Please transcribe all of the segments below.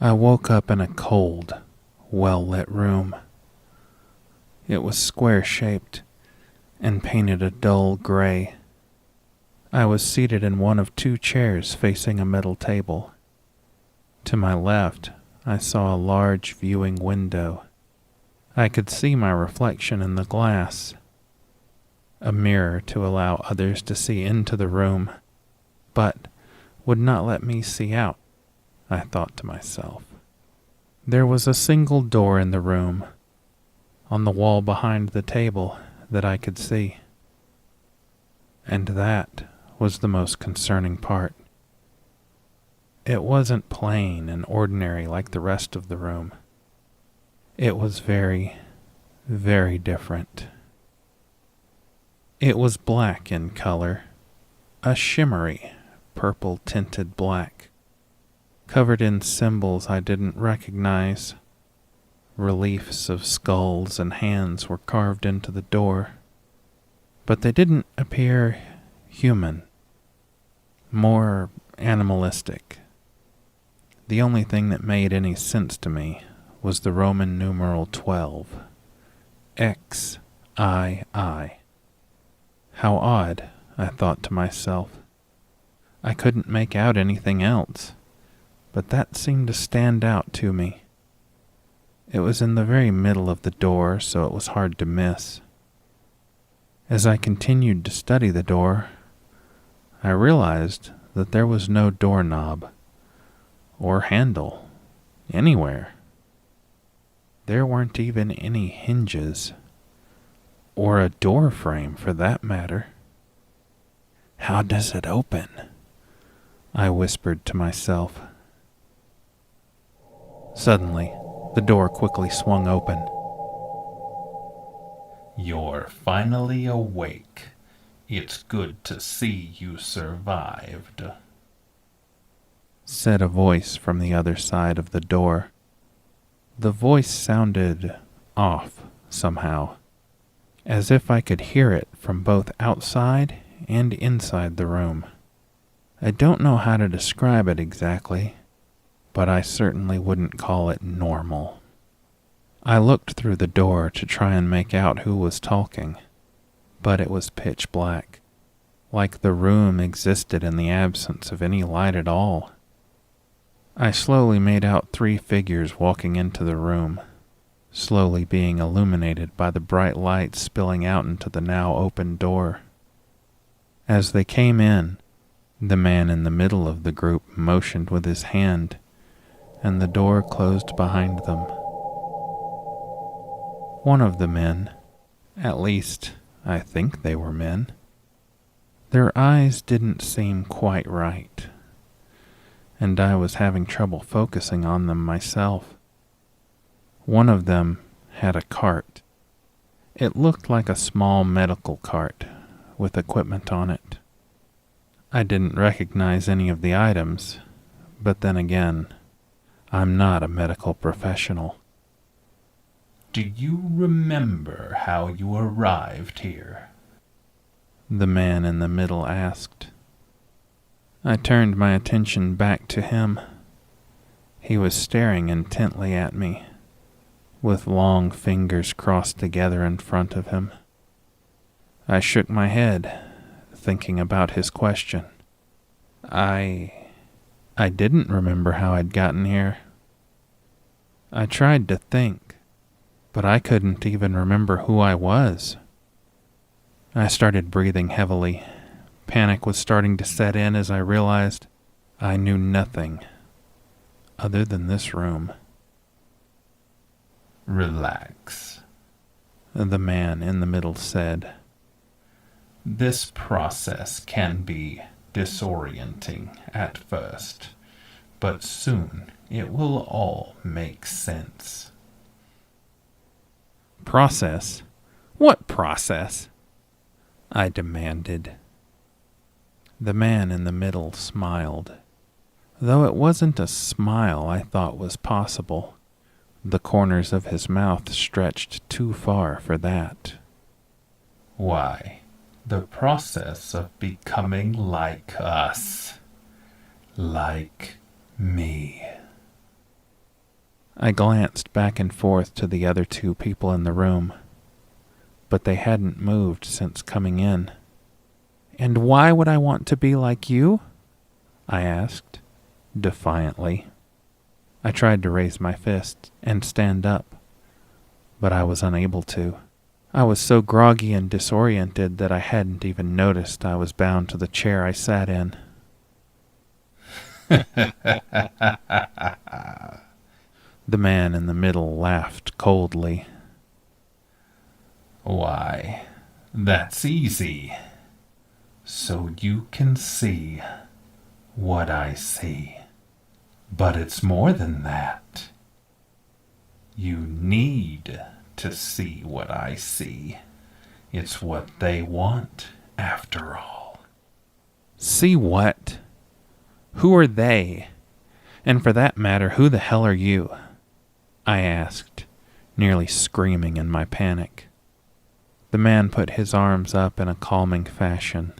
I woke up in a cold, well-lit room. It was square-shaped and painted a dull gray. I was seated in one of two chairs facing a metal table. To my left, I saw a large viewing window. I could see my reflection in the glass. A mirror to allow others to see into the room, but would not let me see out, I thought to myself. There was a single door in the room, on the wall behind the table, that I could see. And that was the most concerning part. It wasn't plain and ordinary like the rest of the room. It was very, very different. It was black in color, a shimmery, purple-tinted black, covered in symbols I didn't recognize. Reliefs of skulls and hands were carved into the door, but they didn't appear human, more animalistic. The only thing that made any sense to me was the Roman numeral 12, XII. How odd, I thought to myself. I couldn't make out anything else, but that seemed to stand out to me. It was in the very middle of the door, so it was hard to miss. As I continued to study the door, I realized that there was no doorknob or handle anywhere. There weren't even any hinges, or a door frame for that matter. "How does it open?" I whispered to myself. Suddenly, the door quickly swung open. "You're finally awake. It's good to see you survived," said a voice from the other side of the door. The voice sounded off somehow, as if I could hear it from both outside and inside the room. I don't know how to describe it exactly, but I certainly wouldn't call it normal. I looked through the door to try and make out who was talking, but it was pitch black, like the room existed in the absence of any light at all. I slowly made out 3 figures walking into the room, slowly being illuminated by the bright light spilling out into the now open door. As they came in, the man in the middle of the group motioned with his hand, and the door closed behind them. One of the men, at least I think they were men, their eyes didn't seem quite right, and I was having trouble focusing on them myself. One of them had a cart. It looked like a small medical cart with equipment on it. I didn't recognize any of the items, but then again, I'm not a medical professional. "Do you remember how you arrived here?" The man in the middle asked. I turned my attention back to him. He was staring intently at me, with long fingers crossed together in front of him. I shook my head, thinking about his question. I didn't remember how I'd gotten here. I tried to think, but I couldn't even remember who I was. I started breathing heavily. Panic was starting to set in as I realized I knew nothing other than this room. "Relax," the man in the middle said. "This process can be disorienting at first, but soon it will all make sense." "Process? What process?" I demanded. The man in the middle smiled, though it wasn't a smile I thought was possible. The corners of his mouth stretched too far for that. "Why, the process of becoming like us. Like me." I glanced back and forth to the other two people in the room, but they hadn't moved since coming in. "And why would I want to be like you?" I asked, defiantly. I tried to raise my fist and stand up, but I was unable to. I was so groggy and disoriented that I hadn't even noticed I was bound to the chair I sat in. The man in the middle laughed coldly. Why, that's easy. So you can see what I see. But it's more than that. You need to see what I see. It's what they want, after all. See what? Who are they? And for that matter, who the hell are you? I asked, nearly screaming in my panic. The man put his arms up in a calming fashion.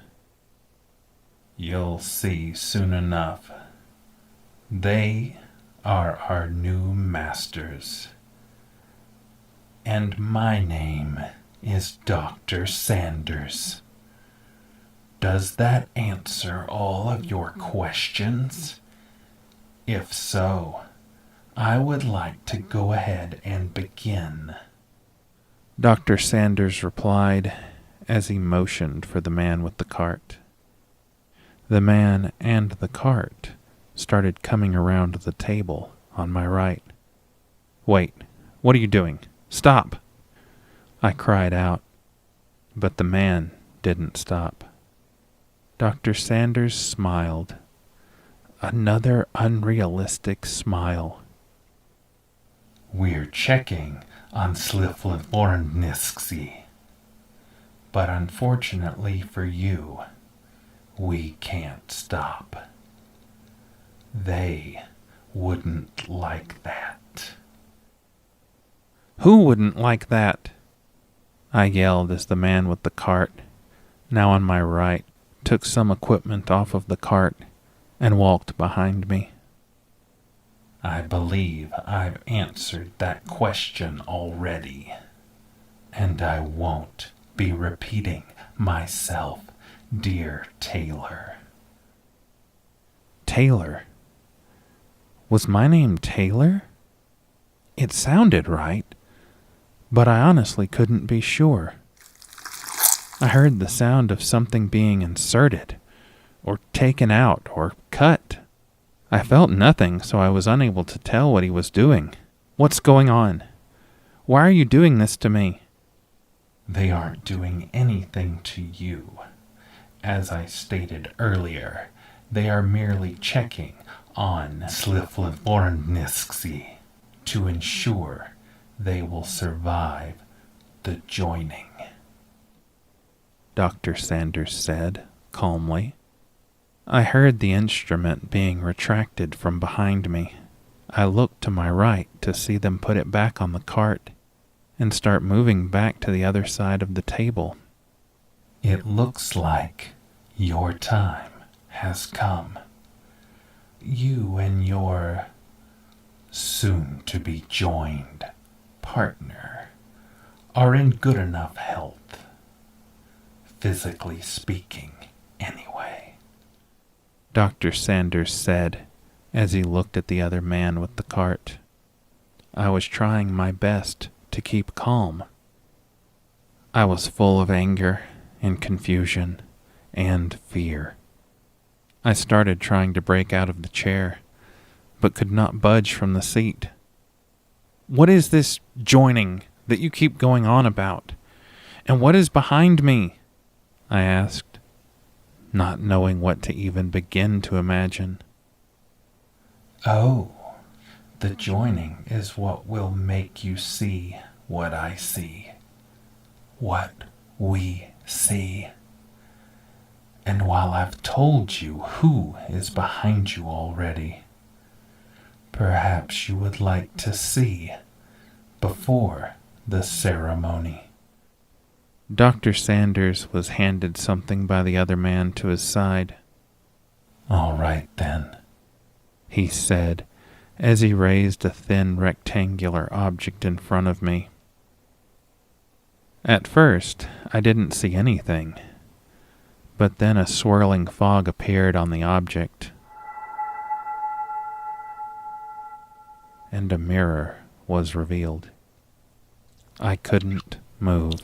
You'll see soon enough. They are our new masters. And my name is Dr. Sanders. Does that answer all of your questions? If so, I would like to go ahead and begin. Dr. Sanders replied as he motioned for the man with the cart. The man and the cart started coming around the table on my right. "Wait, what are you doing? Stop!" I cried out, but the man didn't stop. Dr. Sanders smiled. Another unrealistic smile. We're checking on Sliflithornisksi. But unfortunately for you, we can't stop. They wouldn't like that. "Who wouldn't like that?" I yelled as the man with the cart, now on my right, took some equipment off of the cart and walked behind me. I believe I've answered that question already, and I won't be repeating myself, dear Taylor. Taylor? Was my name Taylor? It sounded right, but I honestly couldn't be sure. I heard the sound of something being inserted, or taken out, or cut. I felt nothing, so I was unable to tell what he was doing. "What's going on? Why are you doing this to me?" They aren't doing anything to you. As I stated earlier, they are merely checking on Sliflithornisksi to ensure they will survive the joining. Dr. Sanders said, calmly. I heard the instrument being retracted from behind me. I looked to my right to see them put it back on the cart and start moving back to the other side of the table. It looks like your time has come. You and your soon-to-be-joined partner are in good enough health, physically speaking, anyway. Dr. Sanders said as he looked at the other man with the cart. I was trying my best to keep calm. I was full of anger and confusion and fear. I started trying to break out of the chair, but could not budge from the seat. "What is this joining that you keep going on about? And what is behind me?" I asked, not knowing what to even begin to imagine. Oh, the joining is what will make you see what I see. What we see. And while I've told you who is behind you already, perhaps you would like to see before the ceremony. Dr. Sanders was handed something by the other man to his side. All right then, he said as he raised a thin rectangular object in front of me. At first, I didn't see anything, but then a swirling fog appeared on the object, and a mirror was revealed. I couldn't move.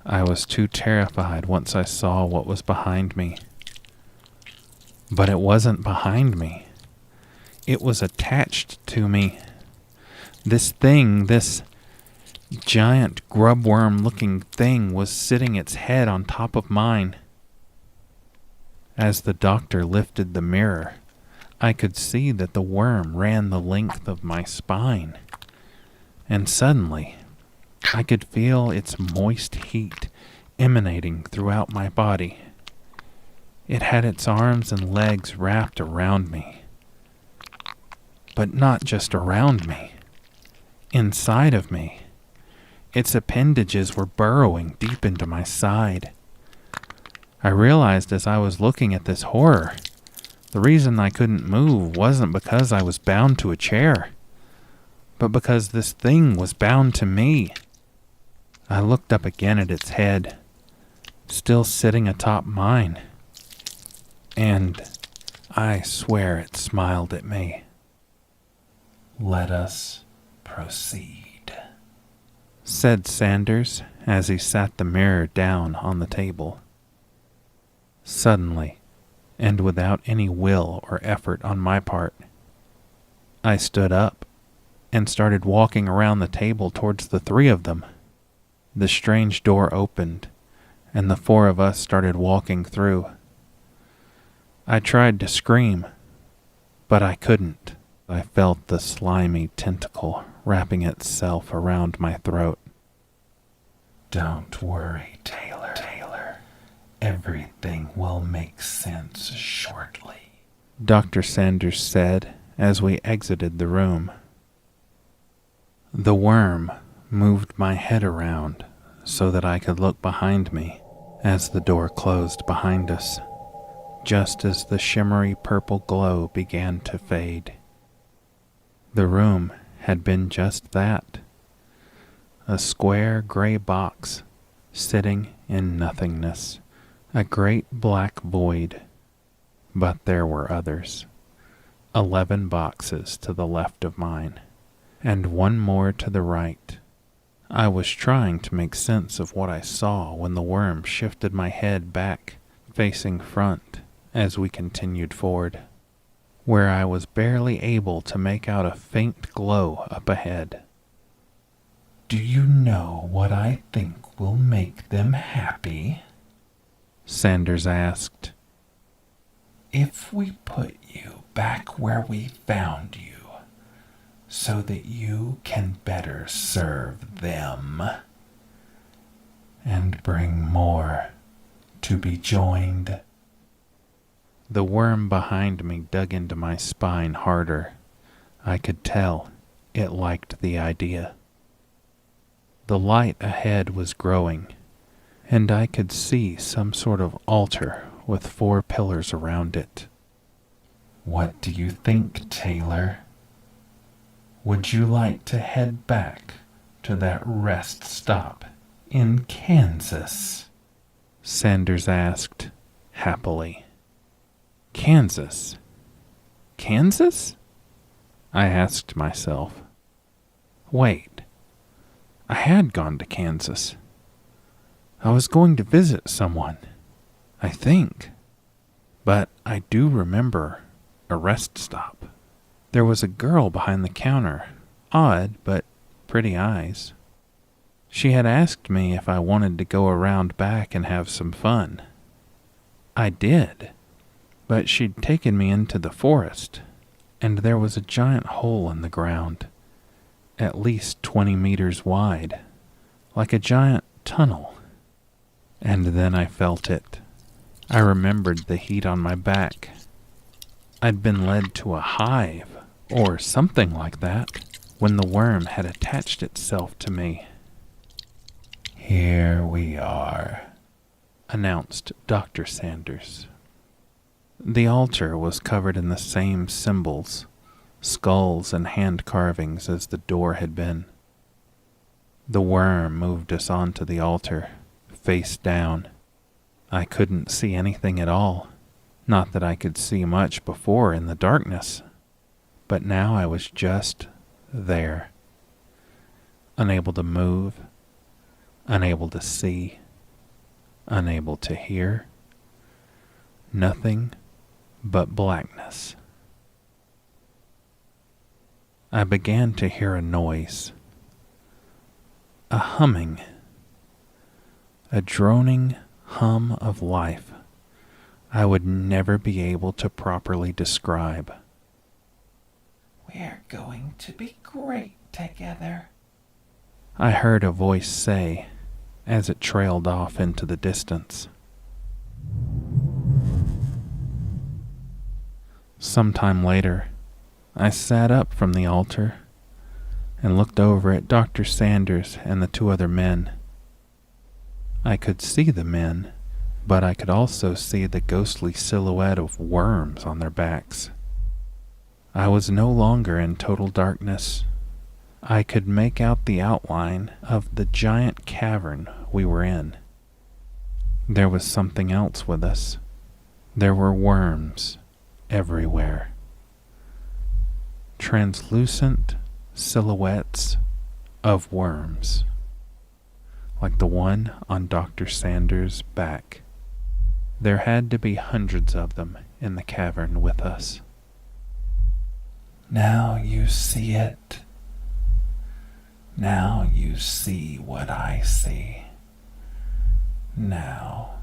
I was too terrified once I saw what was behind me. But it wasn't behind me. It was attached to me. This thing, this giant grubworm-looking thing, was sitting its head on top of mine. As the doctor lifted the mirror, I could see that the worm ran the length of my spine. And suddenly, I could feel its moist heat emanating throughout my body. It had its arms and legs wrapped around me. But not just around me. Inside of me. Its appendages were burrowing deep into my side. I realized as I was looking at this horror, the reason I couldn't move wasn't because I was bound to a chair, but because this thing was bound to me. I looked up again at its head, still sitting atop mine, and I swear it smiled at me. "Let us proceed," said Sanders as he sat the mirror down on the table. Suddenly, and without any will or effort on my part, I stood up and started walking around the table towards the three of them. The strange door opened, and the four of us started walking through. I tried to scream, but I couldn't. I felt the slimy tentacle wrapping itself around my throat. "Don't worry, Taylor. Everything will make sense shortly," Dr. Sanders said as we exited the room. The worm moved my head around so that I could look behind me as the door closed behind us, just as the shimmery purple glow began to fade. The room had been just that, a square gray box sitting in nothingness, a great black void. But there were others, 11 boxes to the left of mine, and one more to the right. I was trying to make sense of what I saw when the worm shifted my head back, facing front, as we continued forward, where I was barely able to make out a faint glow up ahead. "Do you know what I think will make them happy?" Sanders asked. "If we put you back where we found you, so that you can better serve them, and bring more to be joined." The worm behind me dug into my spine harder. I could tell it liked the idea. The light ahead was growing, and I could see some sort of altar with 4 pillars around it. "What do you think, Taylor? Would you like to head back to that rest stop in Kansas?" Sanders asked, happily. Kansas? Kansas? I asked myself. Wait, I had gone to Kansas. I was going to visit someone, I think. But I do remember a rest stop. There was a girl behind the counter, odd but pretty eyes. She had asked me if I wanted to go around back and have some fun. I did, but she'd taken me into the forest, and there was a giant hole in the ground, at least 20 meters wide, like a giant tunnel. And then I felt it. I remembered the heat on my back. I'd been led to a hive, or something like that, when the worm had attached itself to me. "Here we are," announced Dr. Sanders. The altar was covered in the same symbols, skulls and hand carvings as the door had been. The worm moved us onto the altar, face down. I couldn't see anything at all. Not that I could see much before in the darkness, but now I was just there, unable to move, unable to see, unable to hear, nothing but blackness. I began to hear a noise, a humming, a droning hum of life I would never be able to properly describe. "We're going to be great together," I heard a voice say as it trailed off into the distance. Sometime later, I sat up from the altar and looked over at Dr. Sanders and the two other men. I could see the men, but I could also see the ghostly silhouette of worms on their backs. I was no longer in total darkness. I could make out the outline of the giant cavern we were in. There was something else with us. There were worms everywhere. Translucent silhouettes of worms, like the one on Dr. Sanders' back. There had to be hundreds of them in the cavern with us. "Now you see it. Now you see what I see. Now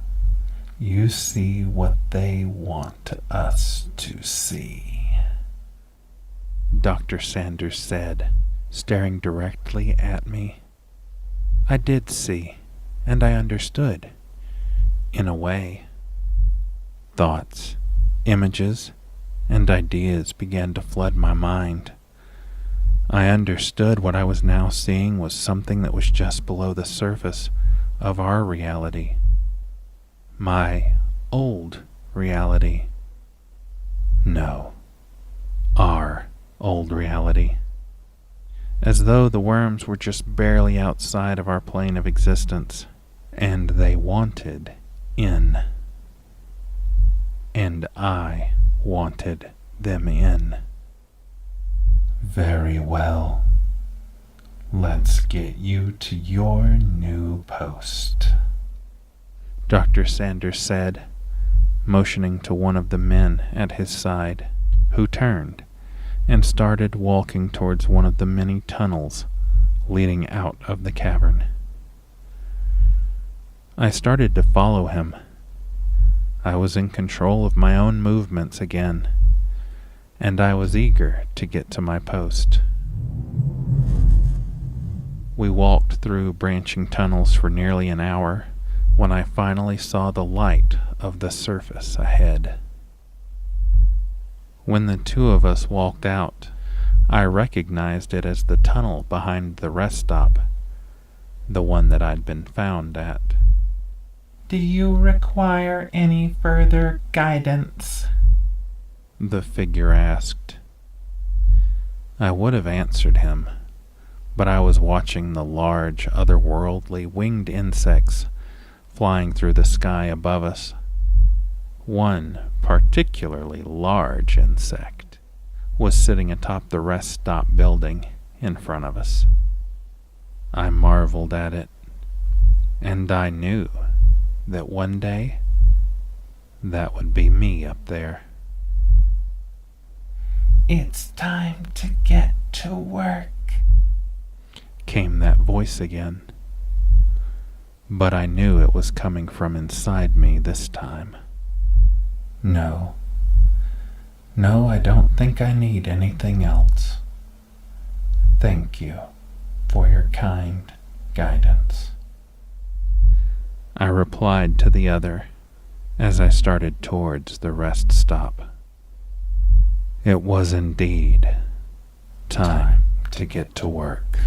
you see what they want us to see," Dr. Sanders said, staring directly at me. I did see, and I understood, in a way. Thoughts, images, and ideas began to flood my mind. I understood what I was now seeing was something that was just below the surface of our reality. My old reality. No, our old reality. As though the worms were just barely outside of our plane of existence, and they wanted in. And I wanted them in. "Very well. Let's get you to your new post," Dr. Sanders said, motioning to one of the men at his side, who turned and started walking towards one of the many tunnels leading out of the cavern. I started to follow him. I was in control of my own movements again, and I was eager to get to my post. We walked through branching tunnels for nearly an hour when I finally saw the light of the surface ahead. When the two of us walked out, I recognized it as the tunnel behind the rest stop, the one that I'd been found at. "Do you require any further guidance?" the figure asked. I would have answered him, but I was watching the large, otherworldly winged insects flying through the sky above us. One particularly large insect was sitting atop the rest stop building in front of us. I marveled at it, and I knew that one day that would be me up there. "It's time to get to work," came that voice again, but I knew it was coming from inside me this time. No, I don't think I need anything else. Thank you for your kind guidance," I replied to the other as I started towards the rest stop. It was indeed time to get to work.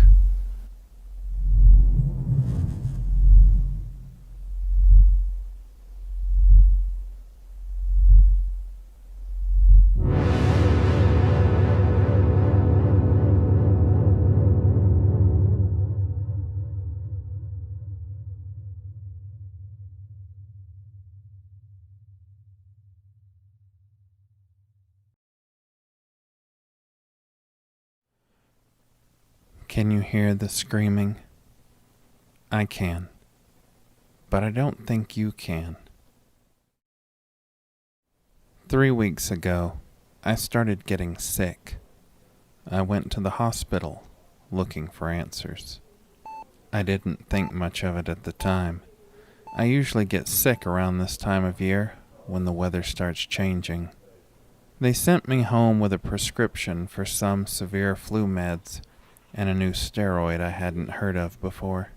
Can you hear the screaming? I can, but I don't think you can. 3 weeks ago, I started getting sick. I went to the hospital looking for answers. I didn't think much of it at the time. I usually get sick around this time of year when the weather starts changing. They sent me home with a prescription for some severe flu meds and a new steroid I hadn't heard of before.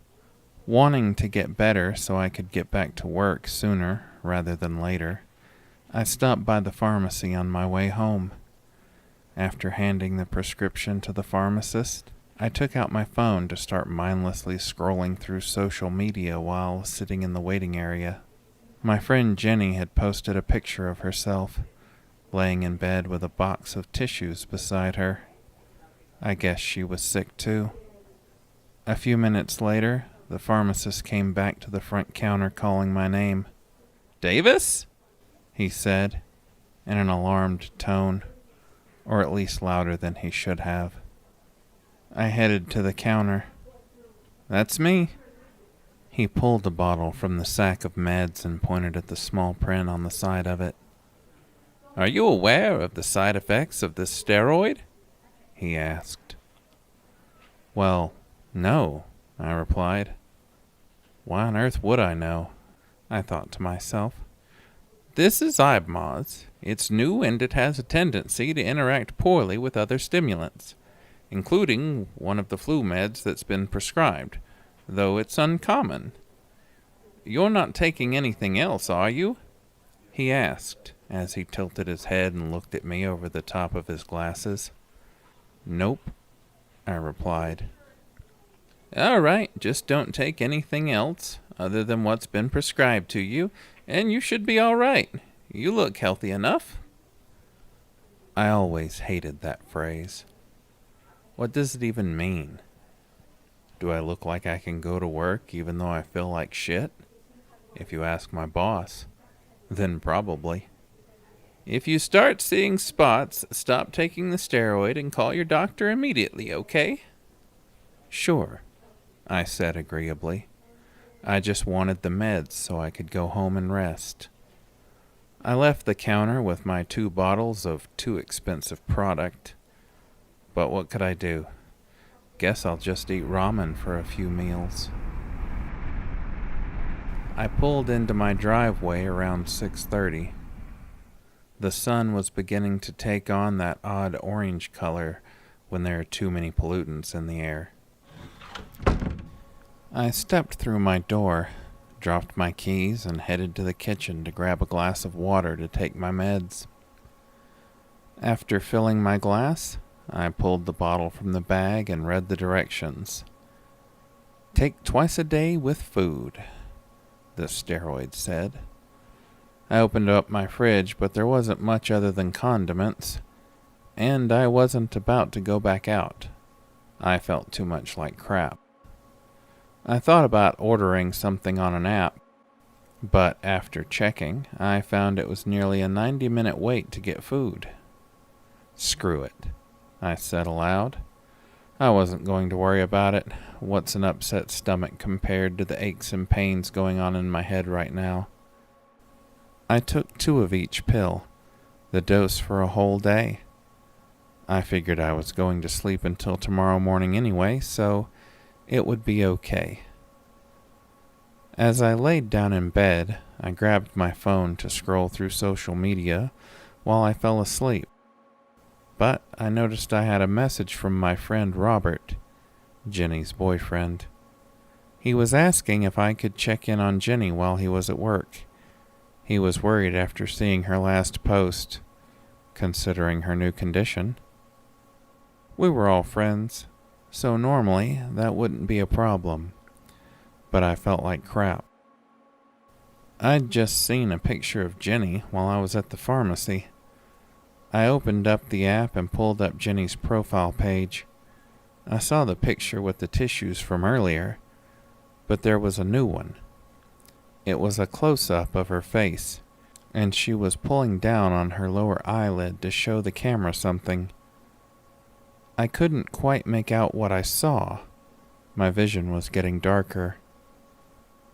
Wanting to get better so I could get back to work sooner rather than later, I stopped by the pharmacy on my way home. After handing the prescription to the pharmacist, I took out my phone to start mindlessly scrolling through social media while sitting in the waiting area. My friend Jenny had posted a picture of herself, laying in bed with a box of tissues beside her. I guess she was sick too. A few minutes later, the pharmacist came back to the front counter calling my name. "Davis?" he said, in an alarmed tone, or at least louder than he should have. I headed to the counter. "That's me." He pulled a bottle from the sack of meds and pointed at the small print on the side of it. "Are you aware of the side effects of this steroid?" he asked. "Well, no," I replied. Why on earth would I know? I thought to myself. This is Ibmoz. It's new and it has a tendency to interact poorly with other stimulants, including one of the flu meds that's been prescribed, though it's uncommon. You're not taking anything else, are you? He asked, as he tilted his head and looked at me over the top of his glasses. Nope, I replied. All right, just don't take anything else other than what's been prescribed to you, and you should be all right. You look healthy enough. I always hated that phrase. What does it even mean? Do I look like I can go to work even though I feel like shit? If you ask my boss, then probably. If you start seeing spots, stop taking the steroid and call your doctor immediately, okay? Sure, I said agreeably. I just wanted the meds so I could go home and rest. I left the counter with my 2 bottles of too expensive product. But what could I do? Guess I'll just eat ramen for a few meals. I pulled into my driveway around 6:30. The sun was beginning to take on that odd orange color when there are too many pollutants in the air. I stepped through my door, dropped my keys, and headed to the kitchen to grab a glass of water to take my meds. After filling my glass, I pulled the bottle from the bag and read the directions. Take twice a day with food, the steroid said. I opened up my fridge, but there wasn't much other than condiments, and I wasn't about to go back out. I felt too much like crap. I thought about ordering something on an app, but after checking, I found it was nearly a 90-minute wait to get food. Screw it, I said aloud. I wasn't going to worry about it. What's an upset stomach compared to the aches and pains going on in my head right now? I took 2 of each pill, the dose for a whole day. I figured I was going to sleep until tomorrow morning anyway, so it would be okay. As I laid down in bed, I grabbed my phone to scroll through social media while I fell asleep. But I noticed I had a message from my friend Robert, Jenny's boyfriend. He was asking if I could check in on Jenny while he was at work. He was worried after seeing her last post, considering her new condition. We were all friends, so normally that wouldn't be a problem, but I felt like crap. I'd just seen a picture of Jenny while I was at the pharmacy. I opened up the app and pulled up Jenny's profile page. I saw the picture with the tissues from earlier, but there was a new one. It was a close-up of her face, and she was pulling down on her lower eyelid to show the camera something. I couldn't quite make out what I saw. My vision was getting darker.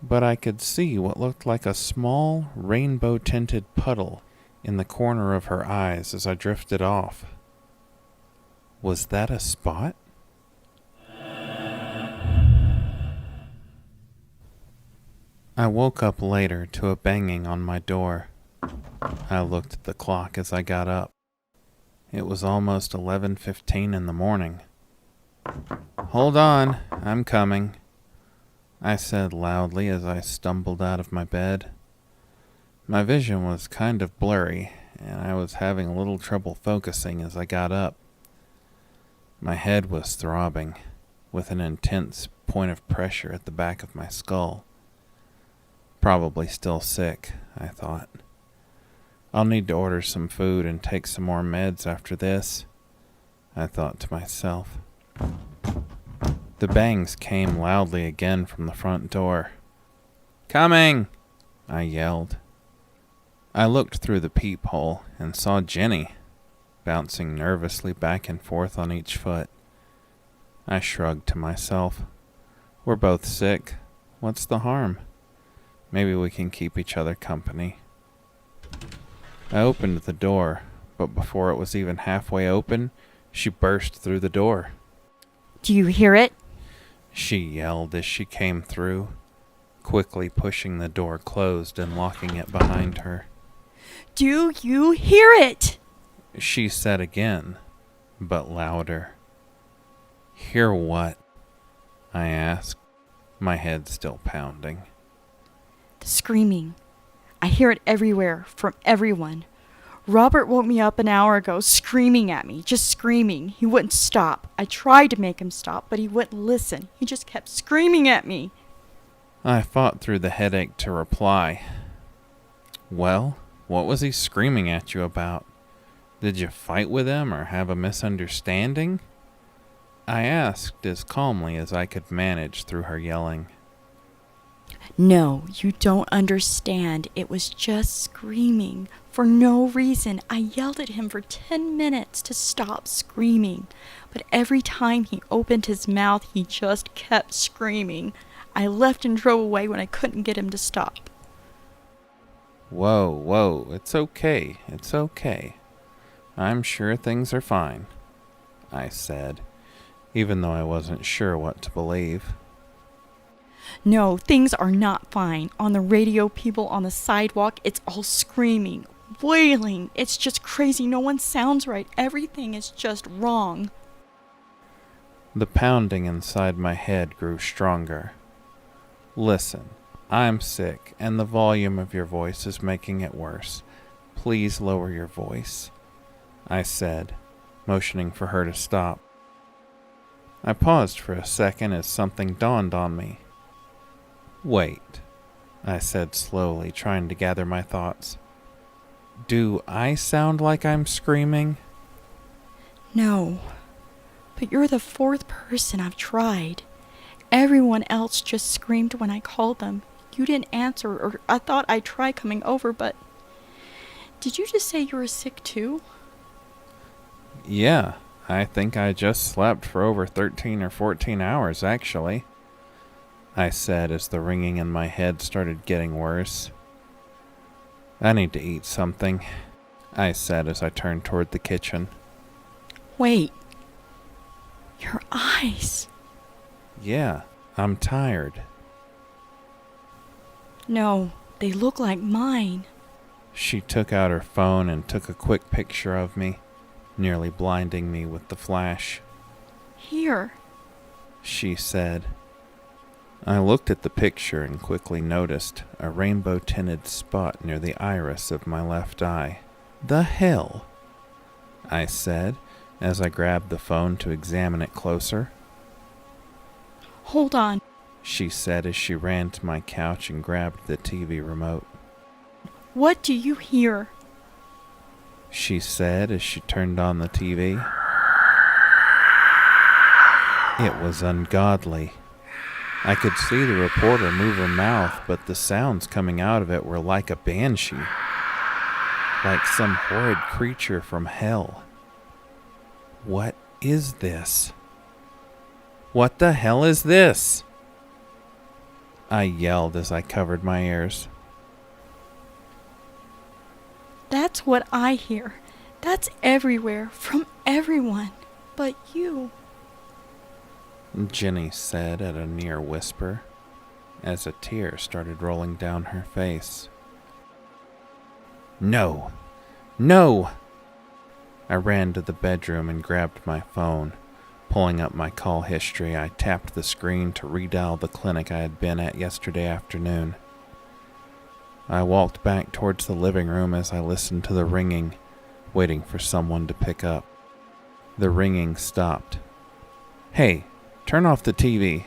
But I could see what looked like a small, rainbow-tinted puddle in the corner of her eyes as I drifted off. Was that a spot? I woke up later to a banging on my door. I looked at the clock as I got up. It was almost 11:15 in the morning. "Hold on, I'm coming," I said loudly as I stumbled out of my bed. My vision was kind of blurry, and I was having a little trouble focusing as I got up. My head was throbbing, with an intense point of pressure at the back of my skull. Probably still sick, I thought. I'll need to order some food and take some more meds after this, I thought to myself. The bangs came loudly again from the front door. "Coming!" I yelled. I looked through the peephole and saw Jenny, bouncing nervously back and forth on each foot. I shrugged to myself. We're both sick. What's the harm? Maybe we can keep each other company. I opened the door, but before it was even halfway open, she burst through the door. "Do you hear it?" she yelled as she came through, quickly pushing the door closed and locking it behind her. "Do you hear it?" she said again, but louder. "Hear what?" I asked, my head still pounding. The screaming. I hear it everywhere, from everyone. Robert woke me up an hour ago screaming at me, just screaming. He wouldn't stop. I tried to make him stop, but he wouldn't listen. He just kept screaming at me. I fought through the headache to reply. "Well, what was he screaming at you about? Did you fight with him or have a misunderstanding?" I asked as calmly as I could manage through her yelling. "No, you don't understand. It was just screaming. For no reason. I yelled at him for 10 minutes to stop screaming. But every time he opened his mouth, he just kept screaming. I left and drove away when I couldn't get him to stop." Whoa, it's okay, I'm sure things are fine," I said, even though I wasn't sure what to believe. "No, things are not fine. On the radio, people on the sidewalk, it's all screaming, wailing. It's just crazy. No one sounds right. Everything is just wrong." The pounding inside my head grew stronger. "Listen, I'm sick, and the volume of your voice is making it worse. Please lower your voice," I said, motioning for her to stop. I paused for a second as something dawned on me. "Wait," I said slowly, trying to gather my thoughts. "Do I sound like I'm screaming?" "No, but you're the 4th person I've tried. Everyone else just screamed when I called them. You didn't answer, or I thought I'd try coming over, but... Did you just say you were sick too?" "Yeah, I think I just slept for over 13 or 14 hours, actually," I said as the ringing in my head started getting worse. "I need to eat something," I said as I turned toward the kitchen. "Wait. Your eyes." "Yeah, I'm tired." "No, they look like mine." She took out her phone and took a quick picture of me, nearly blinding me with the flash. "Here." she said. I looked at the picture and quickly noticed a rainbow-tinted spot near the iris of my left eye. "The hell?" I said as I grabbed the phone to examine it closer. "Hold on." she said as she ran to my couch and grabbed the TV remote. "What do you hear?" she said as she turned on the TV. It was ungodly. I could see the reporter move her mouth, but the sounds coming out of it were like a banshee, like some horrid creature from hell. What is this? What the hell is this? I yelled as I covered my ears. That's what I hear. That's everywhere, from everyone, but you. Jenny said at a near whisper, as a tear started rolling down her face. No! No! I ran to the bedroom and grabbed my phone. Pulling up my call history, I tapped the screen to redial the clinic I had been at yesterday afternoon. I walked back towards the living room as I listened to the ringing, waiting for someone to pick up. The ringing stopped. Hey, turn off the TV,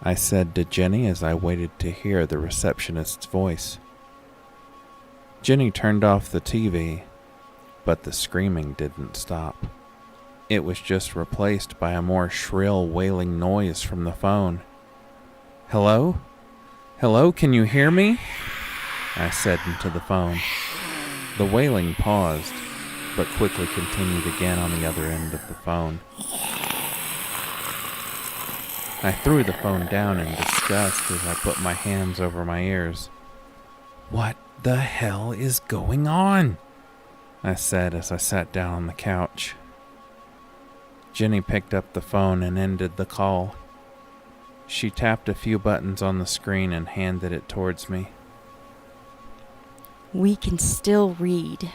I said to Jenny as I waited to hear the receptionist's voice. Jenny turned off the TV, but the screaming didn't stop. It was just replaced by a more shrill, wailing noise from the phone. Hello? Hello, can you hear me? I said into the phone. The wailing paused, but quickly continued again on the other end of the phone. I threw the phone down in disgust as I put my hands over my ears. What the hell is going on? I said as I sat down on the couch. Jenny picked up the phone and ended the call. She tapped a few buttons on the screen and handed it towards me. We can still read.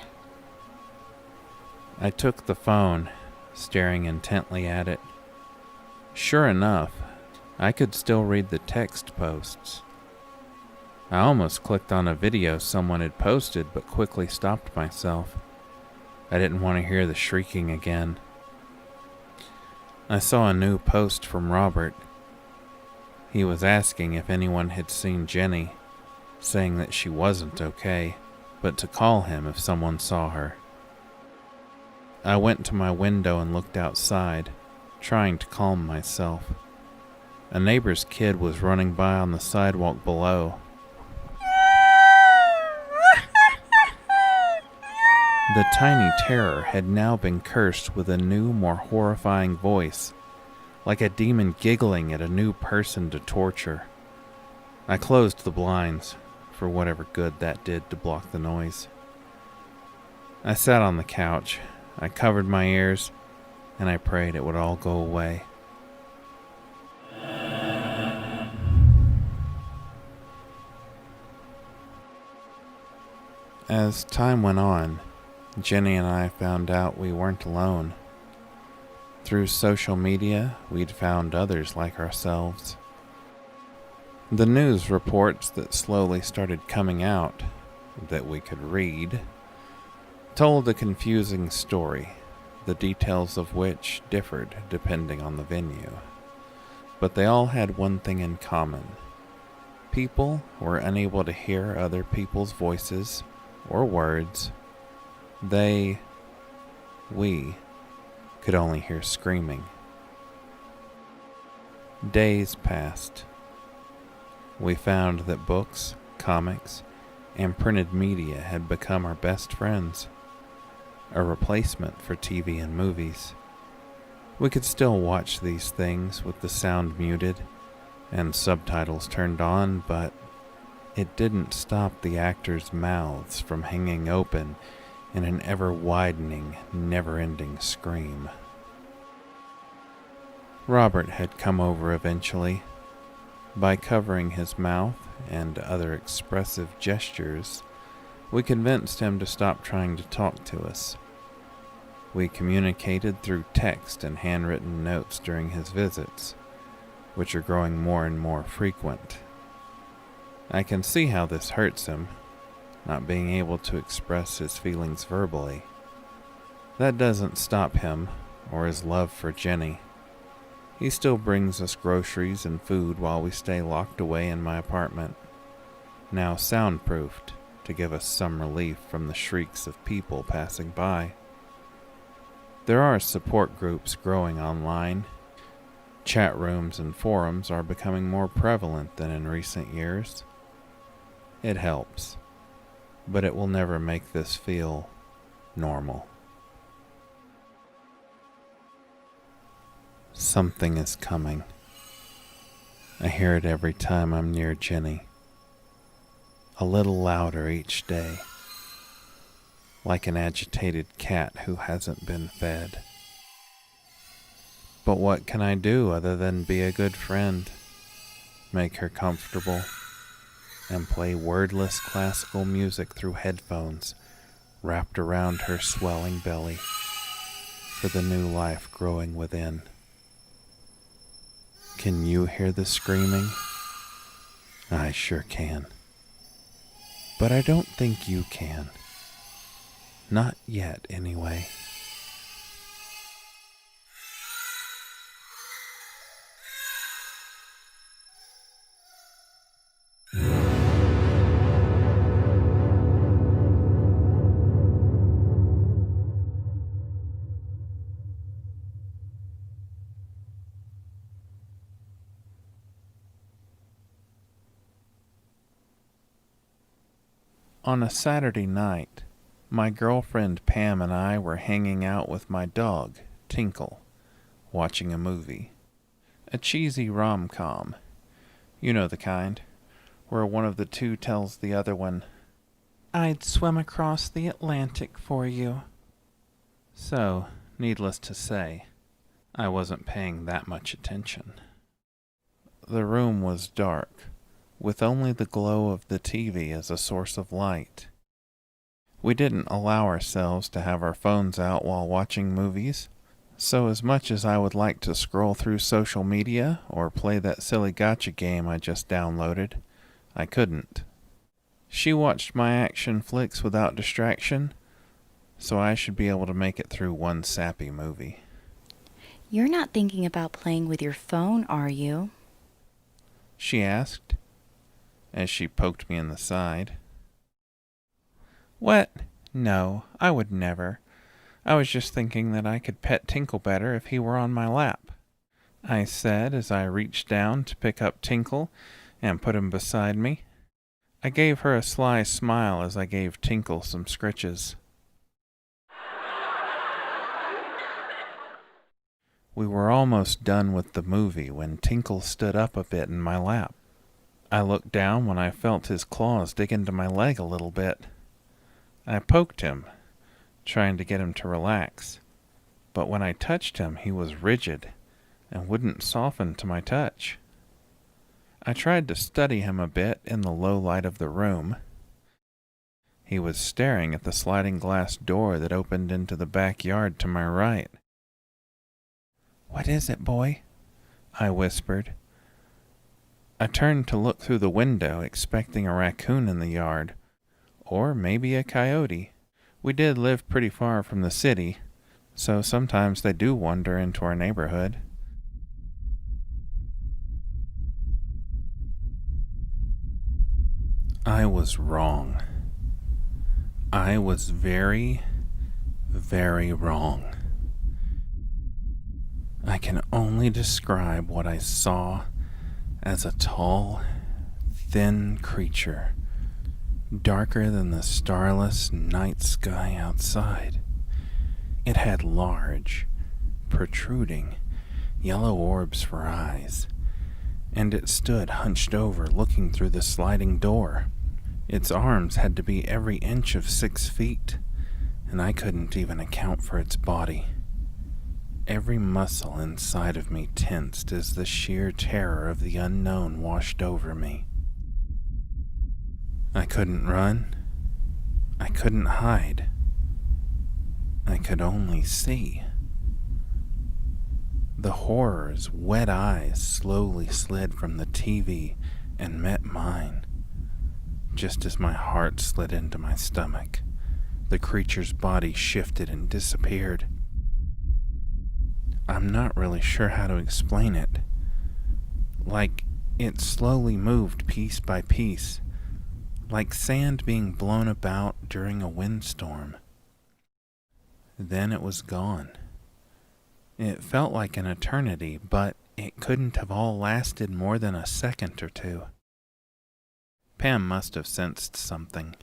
I took the phone, staring intently at it. Sure enough, I could still read the text posts. I almost clicked on a video someone had posted, but quickly stopped myself. I didn't want to hear the shrieking again. I saw a new post from Robert. He was asking if anyone had seen Jenny, saying that she wasn't okay, but to call him if someone saw her. I went to my window and looked outside, trying to calm myself. A neighbor's kid was running by on the sidewalk below. The tiny terror had now been cursed with a new, more horrifying voice, like a demon giggling at a new person to torture. I closed the blinds, for whatever good that did to block the noise. I sat on the couch, I covered my ears, and I prayed it would all go away. As time went on, Jenny and I found out we weren't alone. Through social media, we'd found others like ourselves. The news reports that slowly started coming out, that we could read, told a confusing story, the details of which differed depending on the venue. But they all had one thing in common. People were unable to hear other people's voices or words. We could only hear screaming. Days passed. We found that books, comics, and printed media had become our best friends, a replacement for TV and movies. We could still watch these things with the sound muted and subtitles turned on, but it didn't stop the actors' mouths from hanging open in an ever-widening, never-ending scream. Robert had come over eventually. By covering his mouth and other expressive gestures, we convinced him to stop trying to talk to us. We communicated through text and handwritten notes during his visits, which are growing more and more frequent. I can see how this hurts him, not being able to express his feelings verbally. That doesn't stop him or his love for Jenny. He still brings us groceries and food while we stay locked away in my apartment, now soundproofed to give us some relief from the shrieks of people passing by. There are support groups growing online. Chat rooms and forums are becoming more prevalent than in recent years. It helps, but it will never make this feel normal. Something is coming. I hear it every time I'm near Jenny. A little louder each day, like an agitated cat who hasn't been fed. But what can I do other than be a good friend, make her comfortable, and play wordless classical music through headphones wrapped around her swelling belly for the new life growing within? Can you hear the screaming? I sure can. But I don't think you can. Not yet, anyway. On a Saturday night, my girlfriend Pam and I were hanging out with my dog, Tinkle, watching a movie. A cheesy rom-com. You know the kind, where one of the two tells the other one, "I'd swim across the Atlantic for you." So, needless to say, I wasn't paying that much attention. The room was dark, with only the glow of the TV as a source of light. We didn't allow ourselves to have our phones out while watching movies, so as much as I would like to scroll through social media or play that silly gacha game I just downloaded, I couldn't. She watched my action flicks without distraction, so I should be able to make it through one sappy movie. You're not thinking about playing with your phone, are you? She asked, as she poked me in the side. What? No, I would never. I was just thinking that I could pet Tinkle better if he were on my lap, I said as I reached down to pick up Tinkle and put him beside me. I gave her a sly smile as I gave Tinkle some scritches. We were almost done with the movie when Tinkle stood up a bit in my lap. I looked down when I felt his claws dig into my leg a little bit. I poked him, trying to get him to relax, but when I touched him, he was rigid and wouldn't soften to my touch. I tried to study him a bit in the low light of the room. He was staring at the sliding glass door that opened into the backyard to my right. "What is it, boy?" I whispered. I turned to look through the window, expecting a raccoon in the yard, or maybe a coyote. We did live pretty far from the city, so sometimes they do wander into our neighborhood. I was wrong. I was very, very wrong. I can only describe what I saw as a tall, thin creature, darker than the starless night sky outside. It had large, protruding, yellow orbs for eyes, and it stood hunched over looking through the sliding door. Its arms had to be every inch of 6 feet, and I couldn't even account for its body. Every muscle inside of me tensed as the sheer terror of the unknown washed over me. I couldn't run. I couldn't hide. I could only see. The horror's wet eyes slowly slid from the TV and met mine. Just as my heart slid into my stomach, the creature's body shifted and disappeared. I'm not really sure how to explain it. Like it slowly moved piece by piece, like sand being blown about during a windstorm. Then it was gone. It felt like an eternity, but it couldn't have all lasted more than a second or two. Pam must have sensed something,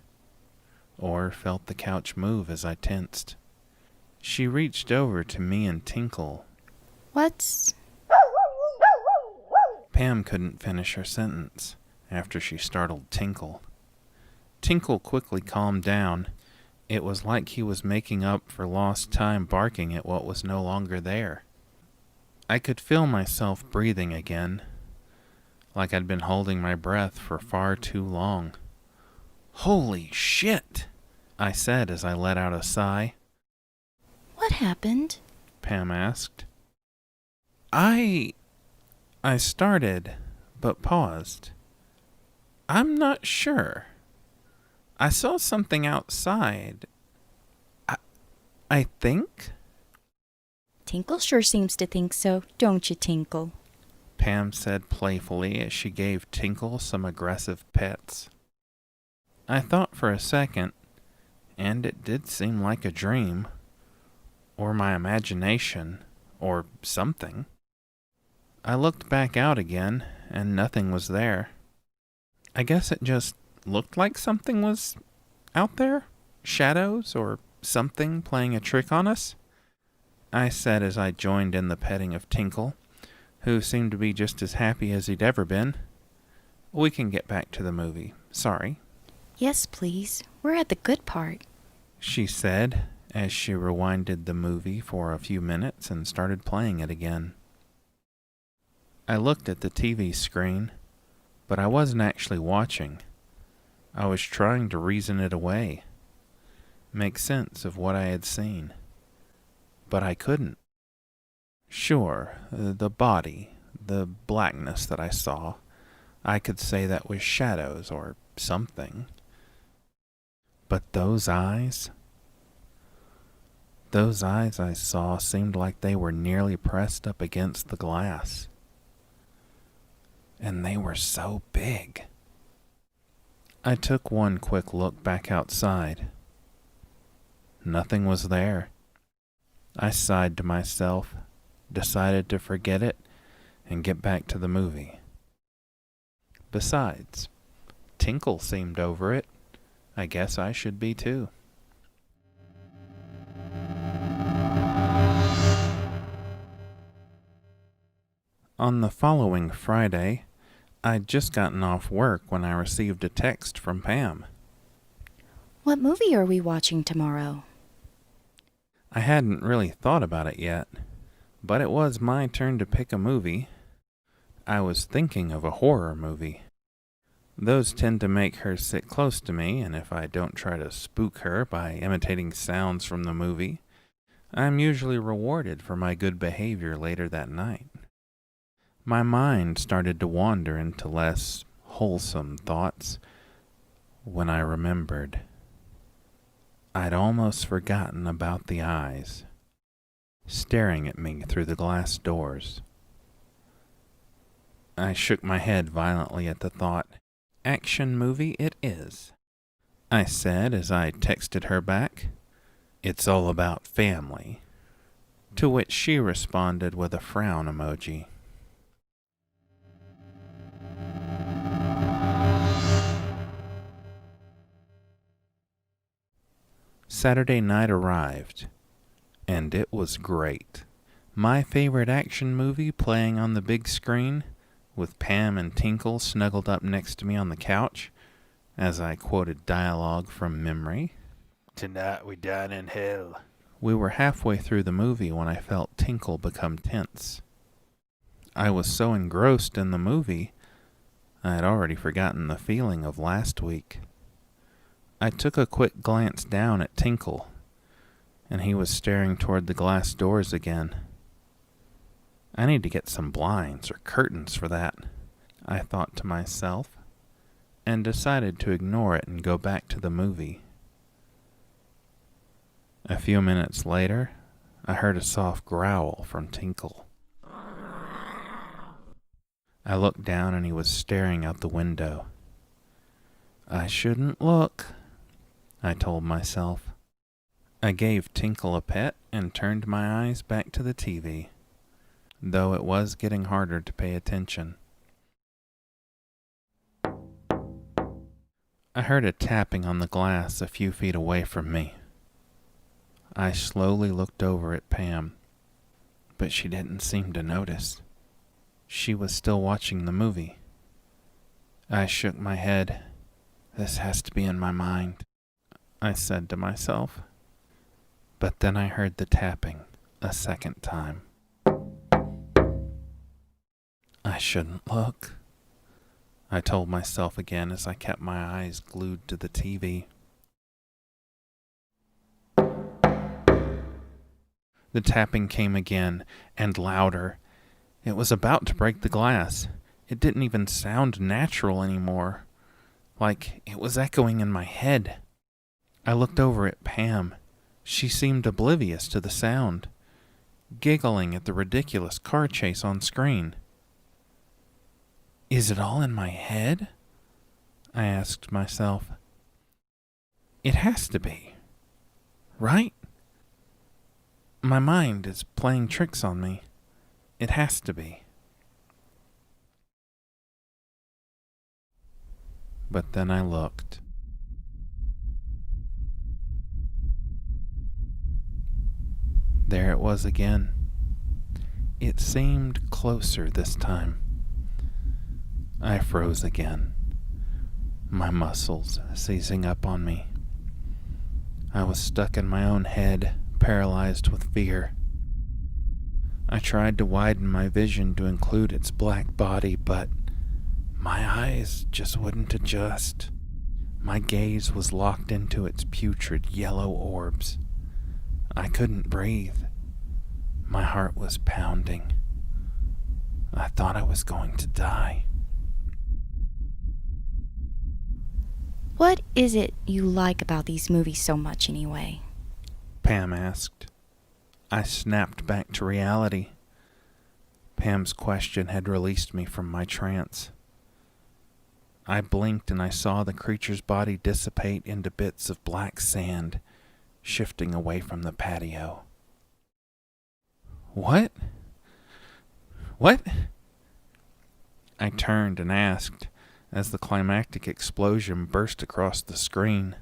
or felt the couch move as I tensed. She reached over to me and Tinkle. What's Pam couldn't finish her sentence after she startled Tinkle. Tinkle quickly calmed down. It was like he was making up for lost time barking at what was no longer there. I could feel myself breathing again, like I'd been holding my breath for far too long. "Holy shit!" I said as I let out a sigh. What happened? Pam asked. I started, but paused. I'm not sure. I saw something outside. I think? Tinkle sure seems to think so, don't you, Tinkle? Pam said playfully as she gave Tinkle some aggressive pets. I thought for a second, and it did seem like a dream, or my imagination, or something. I looked back out again, and nothing was there. I guess it just looked like something was out there? Shadows, or something playing a trick on us? I said as I joined in the petting of Tinkle, who seemed to be just as happy as he'd ever been. We can get back to the movie. Sorry. Yes, please. We're at the good part. She said as she rewinded the movie for a few minutes and started playing it again. I looked at the TV screen, but I wasn't actually watching. I was trying to reason it away, make sense of what I had seen. But I couldn't. Sure, the body, the blackness that I saw, I could say that was shadows or something. But those eyes I saw seemed like they were nearly pressed up against the glass. And they were so big. I took one quick look back outside. Nothing was there. I sighed to myself, decided to forget it, and get back to the movie. Besides, Tinkle seemed over it. I guess I should be too. On the following Friday, I'd just gotten off work when I received a text from Pam. What movie are we watching tomorrow? I hadn't really thought about it yet, but it was my turn to pick a movie. I was thinking of a horror movie. Those tend to make her sit close to me, and if I don't try to spook her by imitating sounds from the movie, I'm usually rewarded for my good behavior later that night. My mind started to wander into less wholesome thoughts when I remembered. I'd almost forgotten about the eyes staring at me through the glass doors. I shook my head violently at the thought. Action movie it is, I said as I texted her back. It's all about family. To which she responded with a frown emoji. Saturday night arrived, and it was great. My favorite action movie playing on the big screen, with Pam and Tinkle snuggled up next to me on the couch, as I quoted dialogue from memory. Tonight we dine in hell. We were halfway through the movie when I felt Tinkle become tense. I was so engrossed in the movie, I had already forgotten the feeling of last week. I took a quick glance down at Tinkle, and he was staring toward the glass doors again. I need to get some blinds or curtains for that, I thought to myself, and decided to ignore it and go back to the movie. A few minutes later, I heard a soft growl from Tinkle. I looked down and he was staring out the window. I shouldn't look, I told myself. I gave Tinkle a pet and turned my eyes back to the TV, though it was getting harder to pay attention. I heard a tapping on the glass a few feet away from me. I slowly looked over at Pam, but she didn't seem to notice. She was still watching the movie. I shook my head. This has to be in my mind, I said to myself. But then I heard the tapping a second time. I shouldn't look, I told myself again as I kept my eyes glued to the TV. The tapping came again, and louder. It was about to break the glass. It didn't even sound natural anymore, like it was echoing in my head. I looked over at Pam. She seemed oblivious to the sound, giggling at the ridiculous car chase on screen. Is it all in my head? I asked myself. It has to be, right? My mind is playing tricks on me. It has to be. But then I looked. There it was again. It seemed closer this time. I froze again, my muscles seizing up on me. I was stuck in my own head, paralyzed with fear. I tried to widen my vision to include its black body, but my eyes just wouldn't adjust. My gaze was locked into its putrid yellow orbs. I couldn't breathe. My heart was pounding. I thought I was going to die. What is it you like about these movies so much anyway? Pam asked. I snapped back to reality. Pam's question had released me from my trance. I blinked and I saw the creature's body dissipate into bits of black sand, shifting away from the patio. What? What? I turned and asked as the climactic explosion burst across the screen.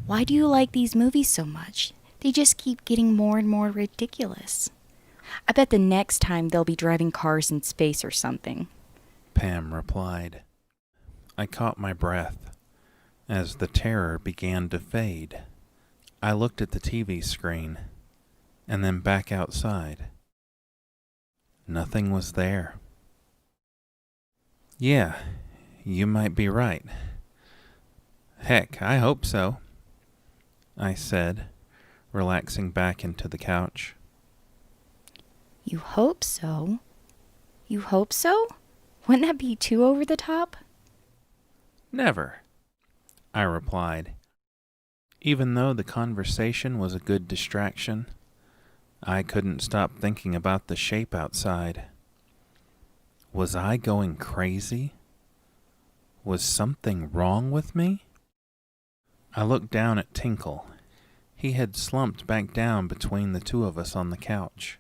Why do you like these movies so much? They just keep getting more and more ridiculous. I bet the next time they'll be driving cars in space or something. Pam replied. I caught my breath as the terror began to fade. I looked at the TV screen and then back outside. Nothing was there. Yeah, you might be right. Heck, I hope so, I said, relaxing back into the couch. You hope so? You hope so? Wouldn't that be too over the top? Never, I replied. Even though the conversation was a good distraction, I couldn't stop thinking about the shape outside. Was I going crazy? Was something wrong with me? I looked down at Tinkle. He had slumped back down between the two of us on the couch.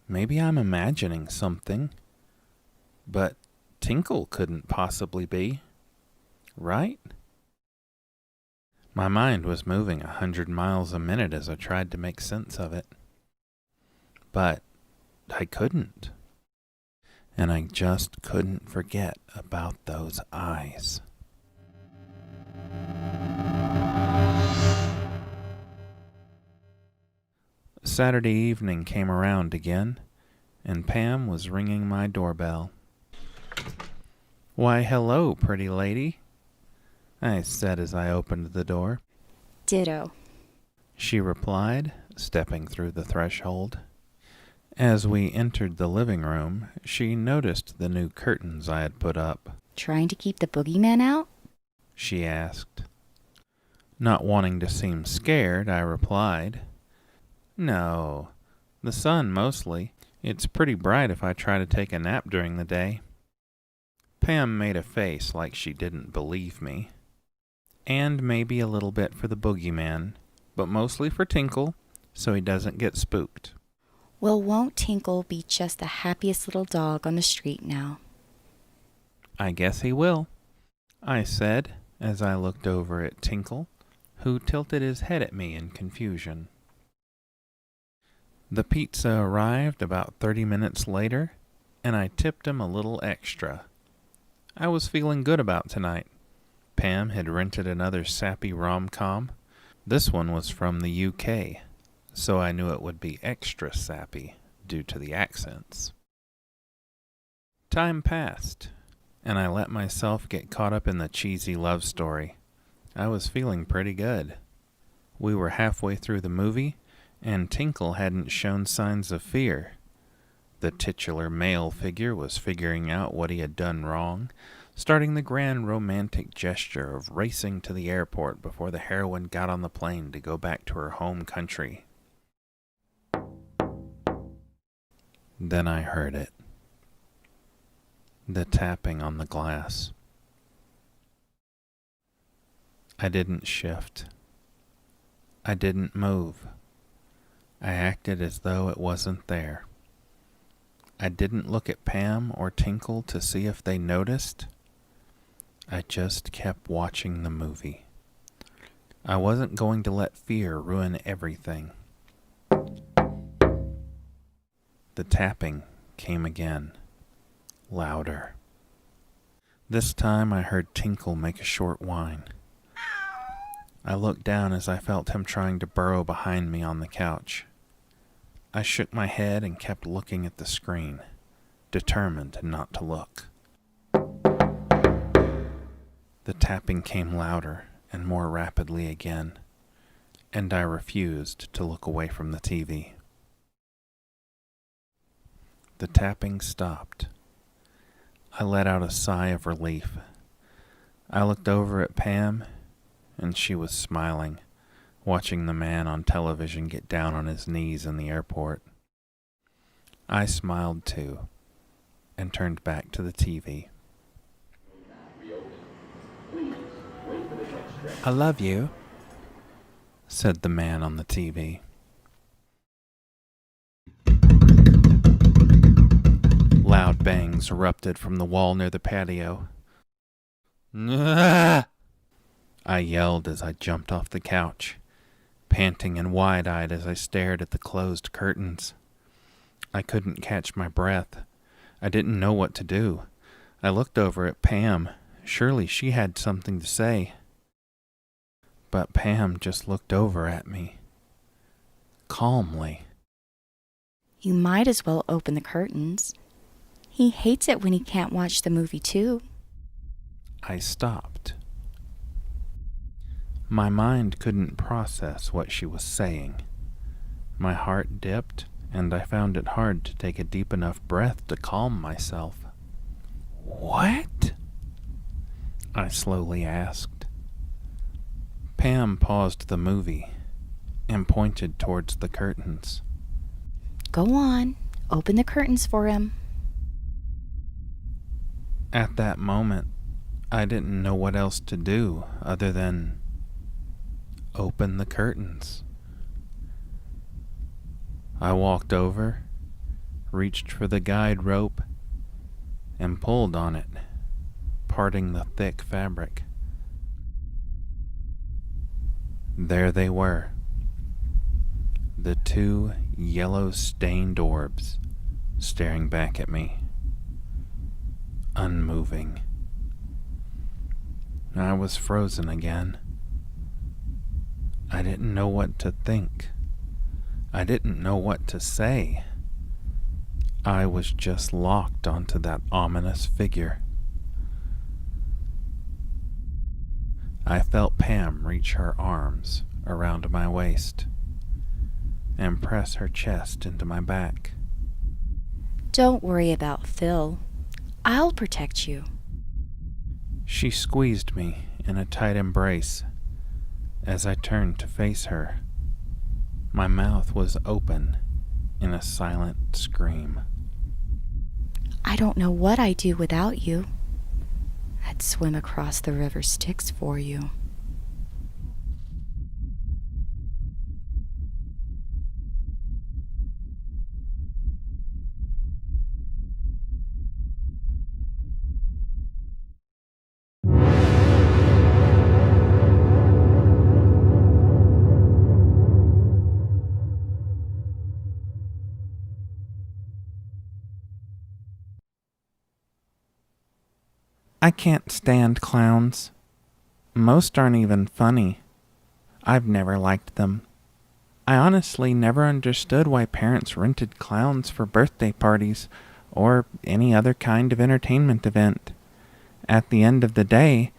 Maybe I'm imagining something, but Tinkle couldn't possibly be, right? My mind was moving 100 miles a minute as I tried to make sense of it. But I couldn't. And I just couldn't forget about those eyes. Saturday evening came around again, and Pam was ringing my doorbell. Why, hello, pretty lady, I said as I opened the door. Ditto, she replied, stepping through the threshold. As we entered the living room, she noticed the new curtains I had put up. Trying to keep the boogeyman out? She asked. Not wanting to seem scared, I replied, No, the sun mostly. It's pretty bright if I try to take a nap during the day. Pam made a face like she didn't believe me. And maybe a little bit for the boogeyman, but mostly for Tinkle, so he doesn't get spooked. Well, won't Tinkle be just the happiest little dog on the street now? I guess he will, I said as I looked over at Tinkle, who tilted his head at me in confusion. The pizza arrived about 30 minutes later, and I tipped him a little extra. I was feeling good about tonight. Pam had rented another sappy rom-com. This one was from the UK, so I knew it would be extra sappy due to the accents. Time passed, and I let myself get caught up in the cheesy love story. I was feeling pretty good. We were halfway through the movie, and Tinkle hadn't shown signs of fear. The titular male figure was figuring out what he had done wrong, starting the grand romantic gesture of racing to the airport before the heroine got on the plane to go back to her home country. Then I heard it. The tapping on the glass. I didn't shift. I didn't move. I acted as though it wasn't there. I didn't look at Pam or Tinkle to see if they noticed. I just kept watching the movie. I wasn't going to let fear ruin everything. The tapping came again, louder. This time I heard Tinkle make a short whine. I looked down as I felt him trying to burrow behind me on the couch. I shook my head and kept looking at the screen, determined not to look. The tapping came louder and more rapidly again, and I refused to look away from the TV. The tapping stopped. I let out a sigh of relief. I looked over at Pam, and she was smiling, watching the man on television get down on his knees in the airport. I smiled too, and turned back to the TV. "I love you," said the man on the TV. Loud bangs erupted from the wall near the patio. "Ah!" I yelled as I jumped off the couch, panting and wide-eyed as I stared at the closed curtains. I couldn't catch my breath. I didn't know what to do. I looked over at Pam. Surely she had something to say. But Pam just looked over at me, calmly. You might as well open the curtains. He hates it when he can't watch the movie too. I stopped. My mind couldn't process what she was saying. My heart dipped, and I found it hard to take a deep enough breath to calm myself. "What?" I slowly asked. Pam paused the movie and pointed towards the curtains. Go on, open the curtains for him. At that moment, I didn't know what else to do other than open the curtains. I walked over, reached for the guide rope, and pulled on it, parting the thick fabric. There they were, the two yellow-stained orbs staring back at me, unmoving. I was frozen again. I didn't know what to think. I didn't know what to say. I was just locked onto that ominous figure. I felt Pam reach her arms around my waist and press her chest into my back. Don't worry about Phil. I'll protect you. She squeezed me in a tight embrace as I turned to face her. My mouth was open in a silent scream. I don't know what I'd do without you. I'd swim across the river Styx for you. I can't stand clowns. Most aren't even funny. I've never liked them. I honestly never understood why parents rented clowns for birthday parties or any other kind of entertainment event. At the end of the day,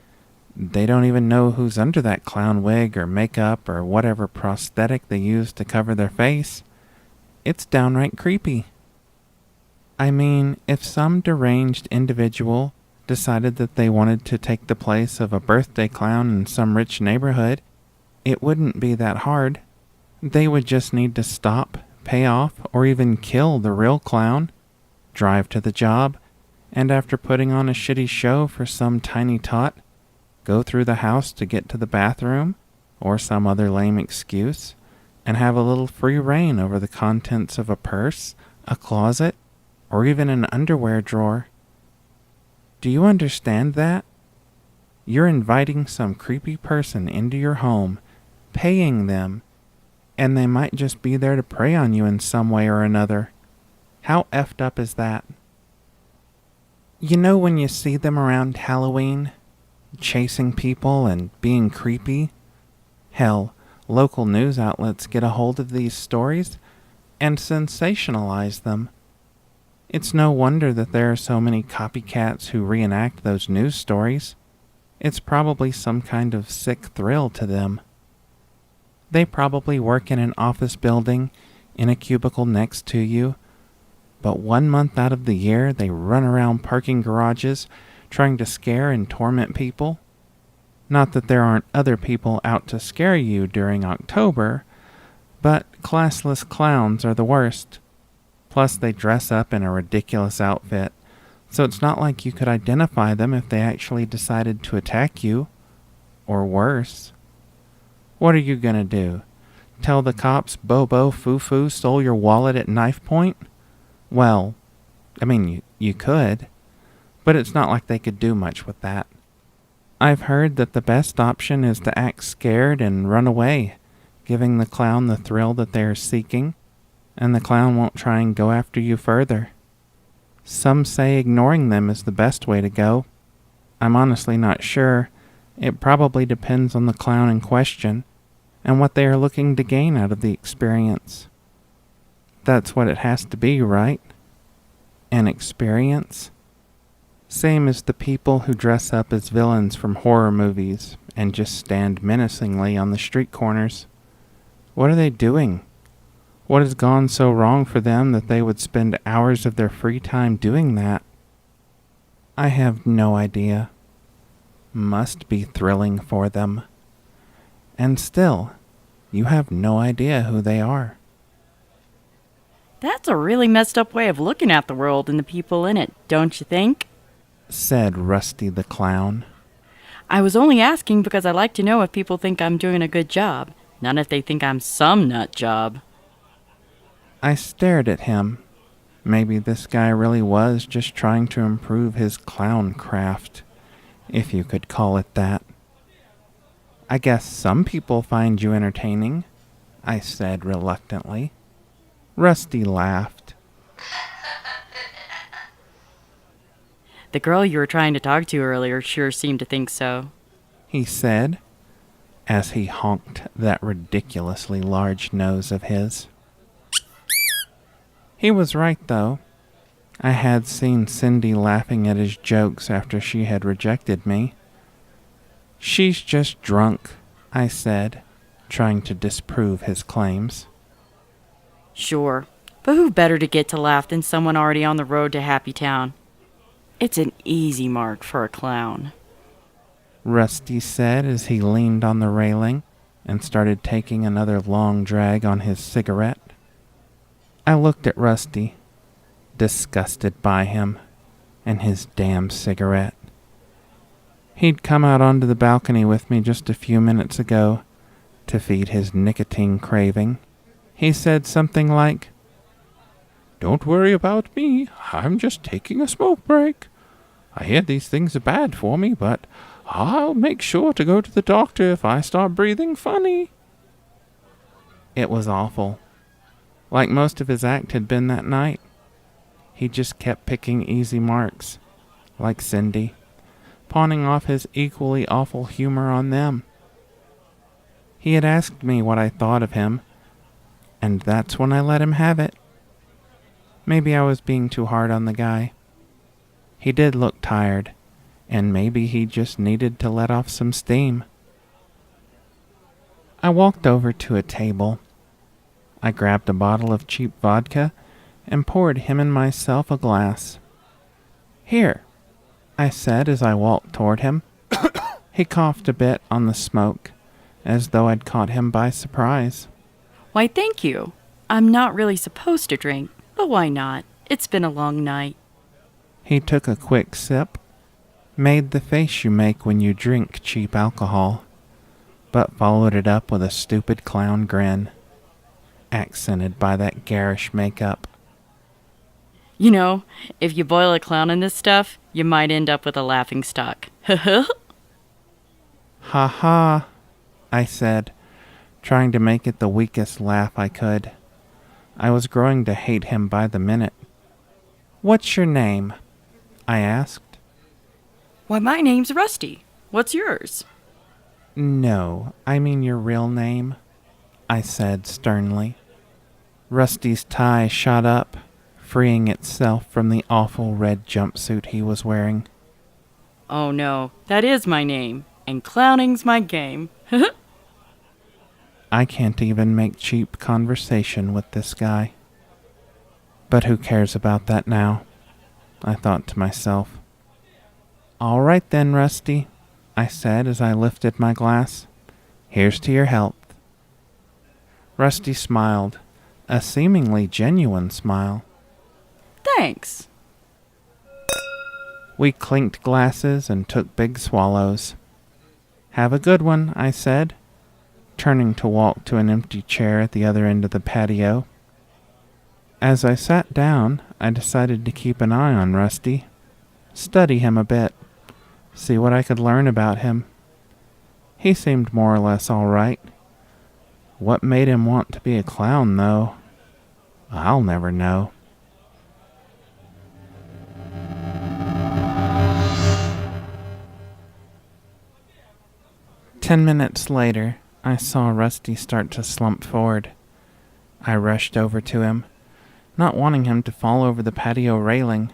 they don't even know who's under that clown wig or makeup or whatever prosthetic they use to cover their face. It's downright creepy. I mean, if some deranged individual decided that they wanted to take the place of a birthday clown in some rich neighborhood, it wouldn't be that hard. They would just need to stop, pay off, or even kill the real clown, drive to the job, and after putting on a shitty show for some tiny tot, go through the house to get to the bathroom, or some other lame excuse, and have a little free reign over the contents of a purse, a closet, or even an underwear drawer. Do you understand that? You're inviting some creepy person into your home, paying them, and they might just be there to prey on you in some way or another. How effed up is that? You know when you see them around Halloween, chasing people and being creepy? Hell, local news outlets get a hold of these stories and sensationalize them. It's no wonder that there are so many copycats who reenact those news stories. It's probably some kind of sick thrill to them. They probably work in an office building, in a cubicle next to you, but 1 month out of the year they run around parking garages trying to scare and torment people. Not that there aren't other people out to scare you during October, but classless clowns are the worst. Plus they dress up in a ridiculous outfit, so it's not like you could identify them if they actually decided to attack you, or worse. What are you gonna do? Tell the cops Bobo Foo-Foo stole your wallet at knife point? Well, I mean, you could, but it's not like they could do much with that. I've heard that the best option is to act scared and run away, giving the clown the thrill that they are seeking, and the clown won't try and go after you further. Some say ignoring them is the best way to go. I'm honestly not sure. It probably depends on the clown in question and what they are looking to gain out of the experience. That's what it has to be, right? An experience? Same as the people who dress up as villains from horror movies and just stand menacingly on the street corners. What are they doing? What has gone so wrong for them that they would spend hours of their free time doing that? I have no idea. Must be thrilling for them. And still, you have no idea who they are. That's a really messed up way of looking at the world and the people in it, don't you think? Said Rusty the Clown. I was only asking because I like to know if people think I'm doing a good job, not if they think I'm some nut job. I stared at him. Maybe this guy really was just trying to improve his clown craft, if you could call it that. I guess some people find you entertaining, I said reluctantly. Rusty laughed. The girl you were trying to talk to earlier sure seemed to think so, he said, as he honked that ridiculously large nose of his. He was right, though. I had seen Cindy laughing at his jokes after she had rejected me. She's just drunk, I said, trying to disprove his claims. Sure, but who better to get to laugh than someone already on the road to Happy Town? It's an easy mark for a clown, Rusty said as he leaned on the railing and started taking another long drag on his cigarette. I looked at Rusty, disgusted by him and his damn cigarette. He'd come out onto the balcony with me just a few minutes ago to feed his nicotine craving. He said something like, "Don't worry about me, I'm just taking a smoke break. I hear these things are bad for me, but I'll make sure to go to the doctor if I start breathing funny." It was awful. Like most of his act had been that night. He just kept picking easy marks, like Cindy, pawning off his equally awful humor on them. He had asked me what I thought of him, and that's when I let him have it. Maybe I was being too hard on the guy. He did look tired, and maybe he just needed to let off some steam. I walked over to a table. I grabbed a bottle of cheap vodka and poured him and myself a glass. "Here," I said as I walked toward him. He coughed a bit on the smoke, as though I'd caught him by surprise. Why, thank you. I'm not really supposed to drink, but why not? It's been a long night. He took a quick sip, made the face you make when you drink cheap alcohol, but followed it up with a stupid clown grin, accented by that garish makeup. You know, if you boil a clown in this stuff, you might end up with a laughingstock. "Ha ha," I said, trying to make it the weakest laugh I could. I was growing to hate him by the minute. "What's your name?" I asked. Why, my name's Rusty. What's yours? "No, I mean your real name," I said sternly. Rusty's tie shot up, freeing itself from the awful red jumpsuit he was wearing. Oh no, that is my name, and clowning's my game. I can't even make cheap conversation with this guy. But who cares about that now? I thought to myself. "All right then, Rusty," I said as I lifted my glass. "Here's to your health." Rusty smiled, a seemingly genuine smile. Thanks. We clinked glasses and took big swallows. "Have a good one," I said, turning to walk to an empty chair at the other end of the patio. As I sat down, I decided to keep an eye on Rusty, study him a bit, see what I could learn about him. He seemed more or less all right. What made him want to be a clown, though? I'll never know. "10 minutes later, I saw Rusty start to slump forward. I rushed over to him, not wanting him to fall over the patio railing.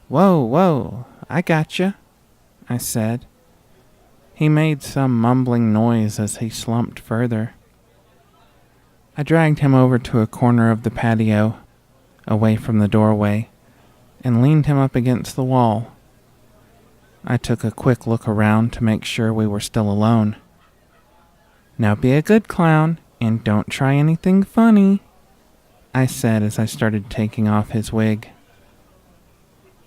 Whoa, I gotcha," I said. He made some mumbling noise as he slumped further. I dragged him over to a corner of the patio, away from the doorway, and leaned him up against the wall. I took a quick look around to make sure we were still alone. "Now be a good clown, and don't try anything funny," I said as I started taking off his wig.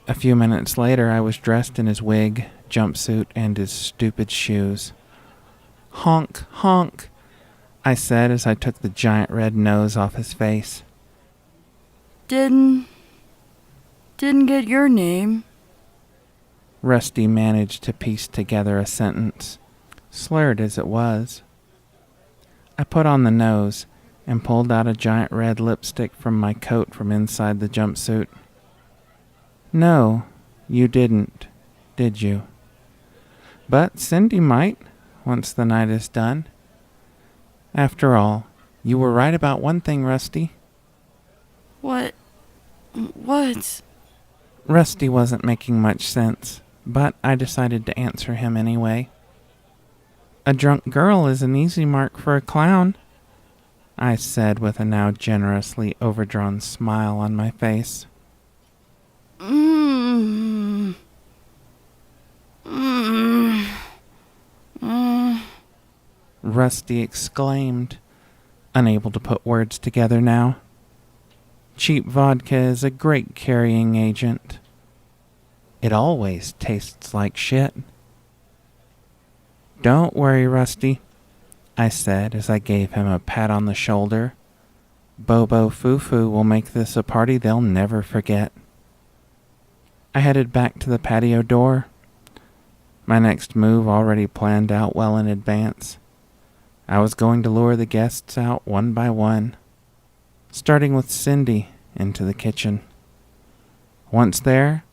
A few minutes later, I was dressed in his wig, jumpsuit, and his stupid shoes. "Honk, honk," I said as I took the giant red nose off his face. Didn't get your name. Rusty managed to piece together a sentence, slurred as it was. I put on the nose and pulled out a giant red lipstick from my coat from inside the jumpsuit. "No, you didn't, did you? But Cindy might, once the night is done. After all, you were right about one thing, Rusty." What? Rusty wasn't making much sense, but I decided to answer him anyway. "A drunk girl is an easy mark for a clown," I said with a now generously overdrawn smile on my face. Rusty exclaimed, unable to put words together now. Cheap vodka is a great carrying agent. It always tastes like shit. "Don't worry, Rusty," I said as I gave him a pat on the shoulder. "Bobo Foo-Foo will make this a party they'll never forget." I headed back to the patio door, my next move already planned out well in advance. I was going to lure the guests out one by one, starting with Cindy into the kitchen. Once there,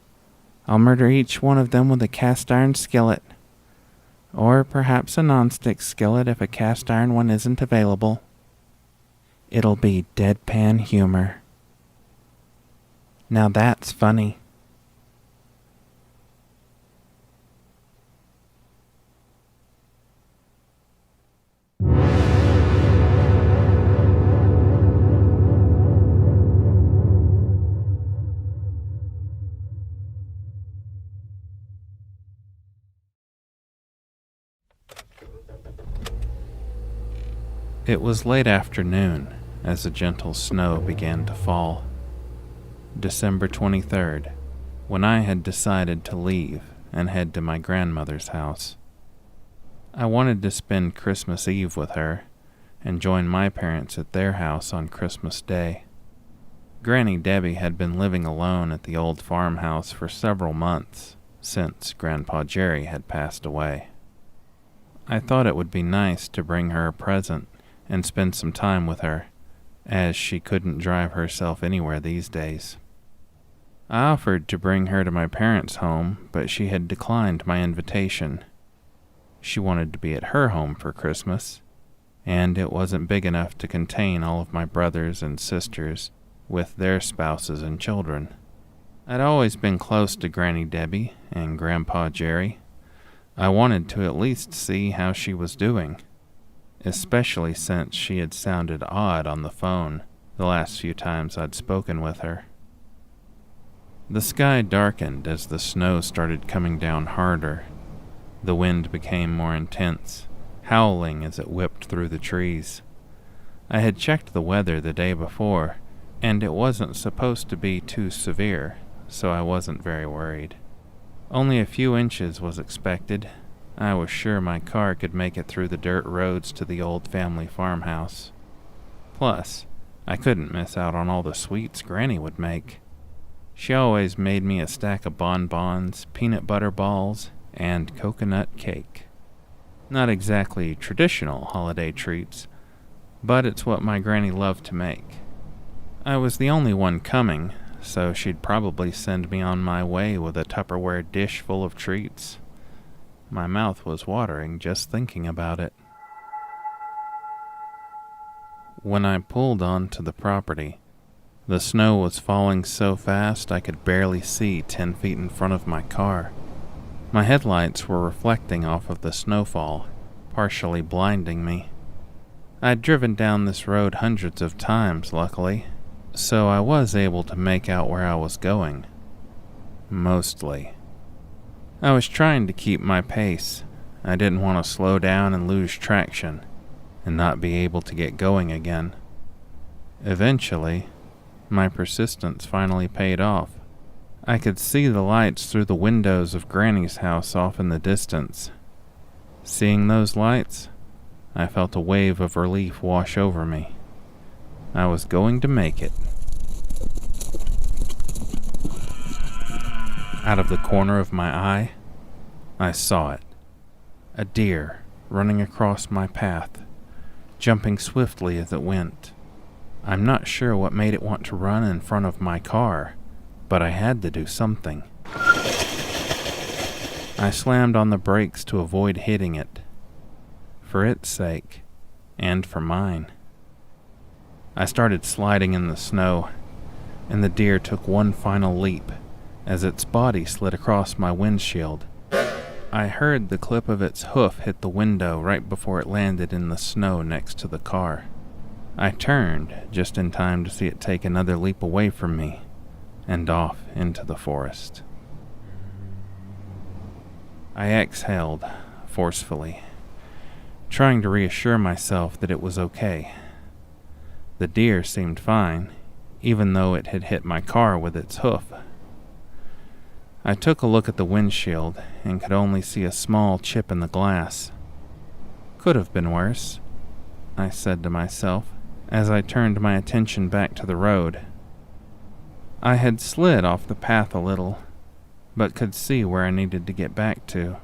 I'll murder each one of them with a cast iron skillet. Or perhaps a nonstick skillet if a cast iron one isn't available. It'll be deadpan humor. Now that's funny. It was late afternoon as the gentle snow began to fall. December 23rd, when I had decided to leave and head to my grandmother's house. I wanted to spend Christmas Eve with her and join my parents at their house on Christmas Day. Granny Debbie had been living alone at the old farmhouse for several months since Grandpa Jerry had passed away. I thought it would be nice to bring her a present and spend some time with her, as she couldn't drive herself anywhere these days. I offered to bring her to my parents' home, but she had declined my invitation. She wanted to be at her home for Christmas, and it wasn't big enough to contain all of my brothers and sisters with their spouses and children. I'd always been close to Granny Debbie and Grandpa Jerry. I wanted to at least see how she was doing, especially since she had sounded odd on the phone the last few times I'd spoken with her. The sky darkened as the snow started coming down harder. The wind became more intense, howling as it whipped through the trees. I had checked the weather the day before, and it wasn't supposed to be too severe, so I wasn't very worried. Only a few inches was expected. I was sure my car could make it through the dirt roads to the old family farmhouse. Plus, I couldn't miss out on all the sweets Granny would make. She always made me a stack of bonbons, peanut butter balls, and coconut cake. Not exactly traditional holiday treats, but it's what my Granny loved to make. I was the only one coming, so she'd probably send me on my way with a Tupperware dish full of treats. My mouth was watering just thinking about it. When I pulled onto the property, the snow was falling so fast I could barely see 10 feet in front of my car. My headlights were reflecting off of the snowfall, partially blinding me. I'd driven down this road hundreds of times, luckily, so I was able to make out where I was going. Mostly. I was trying to keep my pace. I didn't want to slow down and lose traction, and not be able to get going again. Eventually, my persistence finally paid off. I could see the lights through the windows of Granny's house off in the distance. Seeing those lights, I felt a wave of relief wash over me. I was going to make it. Out of the corner of my eye, I saw it. A deer running across my path, jumping swiftly as it went. I'm not sure what made it want to run in front of my car, but I had to do something. I slammed on the brakes to avoid hitting it, for its sake, and for mine. I started sliding in the snow, and the deer took one final leap as its body slid across my windshield. I heard the clip of its hoof hit the window right before it landed in the snow next to the car. I turned just in time to see it take another leap away from me and off into the forest. I exhaled forcefully, trying to reassure myself that it was okay. The deer seemed fine, even though it had hit my car with its hoof. I took a look at the windshield and could only see a small chip in the glass. Could have been worse, I said to myself as I turned my attention back to the road. I had slid off the path a little, but could see where I needed to get back to.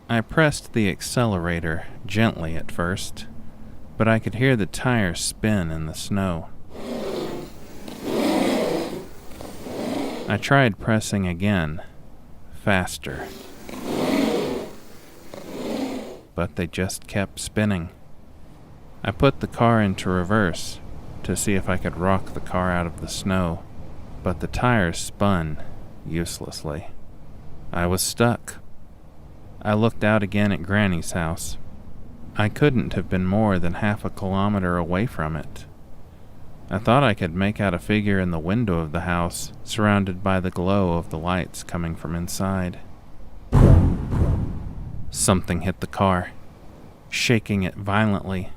I pressed the accelerator gently at first, but I could hear the tires spin in the snow. I tried pressing again, faster, but they just kept spinning. I put the car into reverse to see if I could rock the car out of the snow, but the tires spun uselessly. I was stuck. I looked out again at Granny's house. I couldn't have been more than half a kilometer away from it. I thought I could make out a figure in the window of the house, surrounded by the glow of the lights coming from inside. Something hit the car, shaking it violently.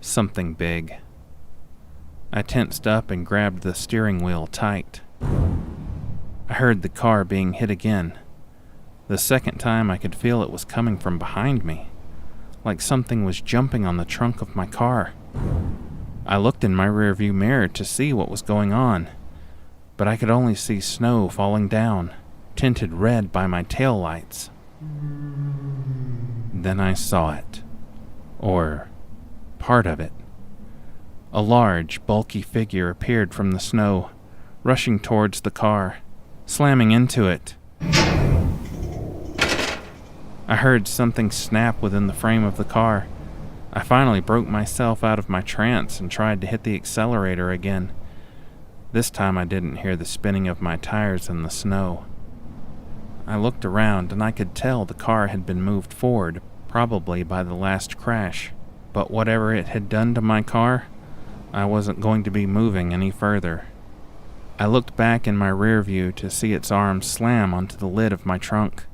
Something big. I tensed up and grabbed the steering wheel tight. I heard the car being hit again. The second time I could feel it was coming from behind me, like something was jumping on the trunk of my car. I looked in my rearview mirror to see what was going on, but I could only see snow falling down, tinted red by my taillights. Then I saw it, or part of it. A large, bulky figure appeared from the snow, rushing towards the car, slamming into it. I heard something snap within the frame of the car. I finally broke myself out of my trance and tried to hit the accelerator again. This time I didn't hear the spinning of my tires in the snow. I looked around and I could tell the car had been moved forward, probably by the last crash. But whatever it had done to my car, I wasn't going to be moving any further. I looked back in my rear view to see its arm slam onto the lid of my trunk.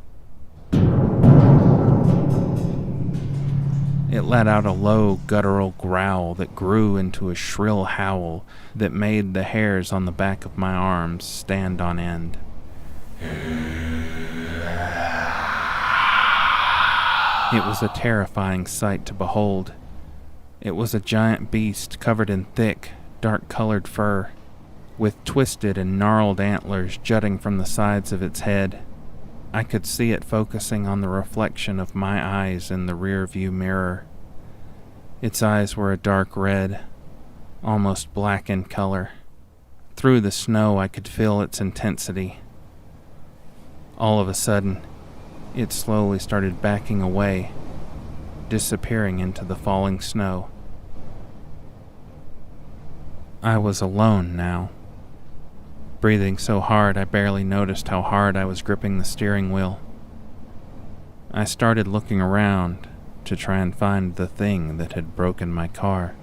It let out a low, guttural growl that grew into a shrill howl that made the hairs on the back of my arms stand on end. It was a terrifying sight to behold. It was a giant beast covered in thick, dark-colored fur, with twisted and gnarled antlers jutting from the sides of its head. I could see it focusing on the reflection of my eyes in the rear-view mirror. Its eyes were a dark red, almost black in color. Through the snow I could feel its intensity. All of a sudden, it slowly started backing away, disappearing into the falling snow. I was alone now. Breathing so hard I barely noticed how hard I was gripping the steering wheel. I started looking around to try and find the thing that had broken my car.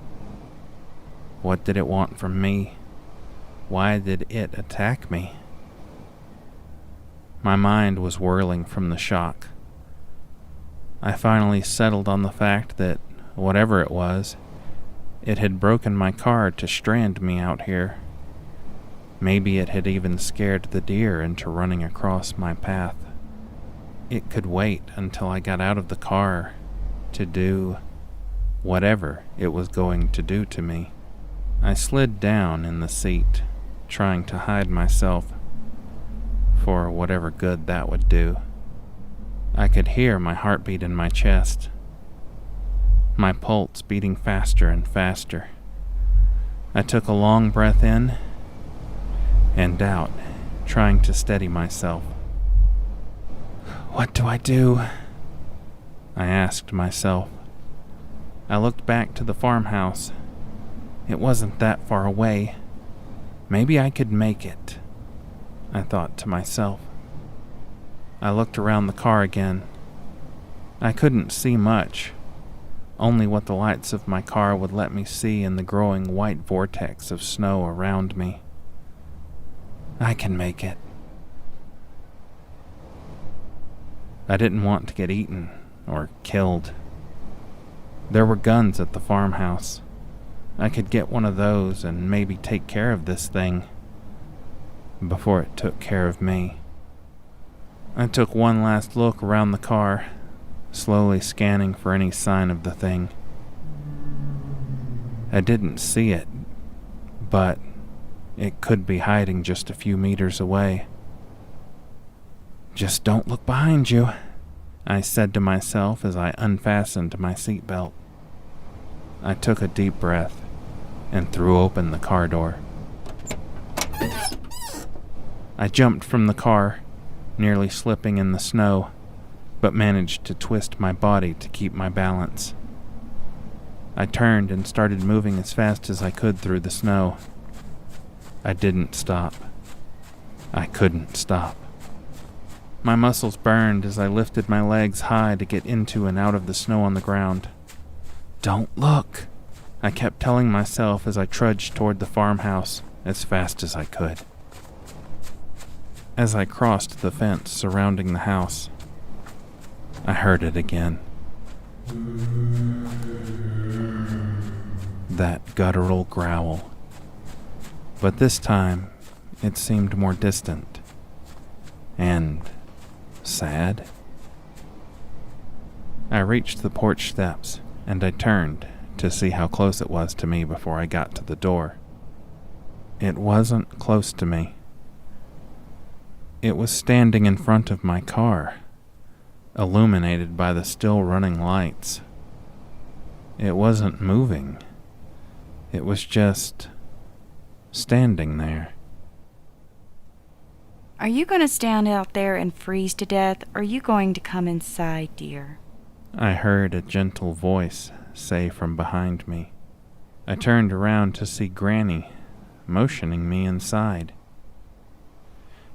What did it want from me? Why did it attack me? My mind was whirling from the shock. I finally settled on the fact that, whatever it was, it had broken my car to strand me out here. Maybe it had even scared the deer into running across my path. It could wait until I got out of the car to do whatever it was going to do to me. I slid down in the seat, trying to hide myself, for whatever good that would do. I could hear my heartbeat in my chest, my pulse beating faster and faster. I took a long breath in and out, trying to steady myself. What do I do? I asked myself. I looked back to the farmhouse. It wasn't that far away. Maybe I could make it, I thought to myself. I looked around the car again. I couldn't see much, only what the lights of my car would let me see in the growing white vortex of snow around me. I can make it. I didn't want to get eaten or killed. There were guns at the farmhouse. I could get one of those and maybe take care of this thing before it took care of me. I took one last look around the car, slowly scanning for any sign of the thing. I didn't see it, but it could be hiding just a few meters away. Just don't look behind you, I said to myself as I unfastened my seatbelt. I took a deep breath and threw open the car door. I jumped from the car, nearly slipping in the snow, but managed to twist my body to keep my balance. I turned and started moving as fast as I could through the snow. I didn't stop. I couldn't stop. My muscles burned as I lifted my legs high to get into and out of the snow on the ground. "Don't look," I kept telling myself as I trudged toward the farmhouse as fast as I could. As I crossed the fence surrounding the house, I heard it again. That guttural growl. But this time, it seemed more distant and sad. I reached the porch steps, and I turned to see how close it was to me before I got to the door. It wasn't close to me. It was standing in front of my car, illuminated by the still running lights. It wasn't moving. It was just standing there. Are you going to stand out there and freeze to death, or are you going to come inside, dear? I heard a gentle voice say from behind me. I turned around to see Granny motioning me inside.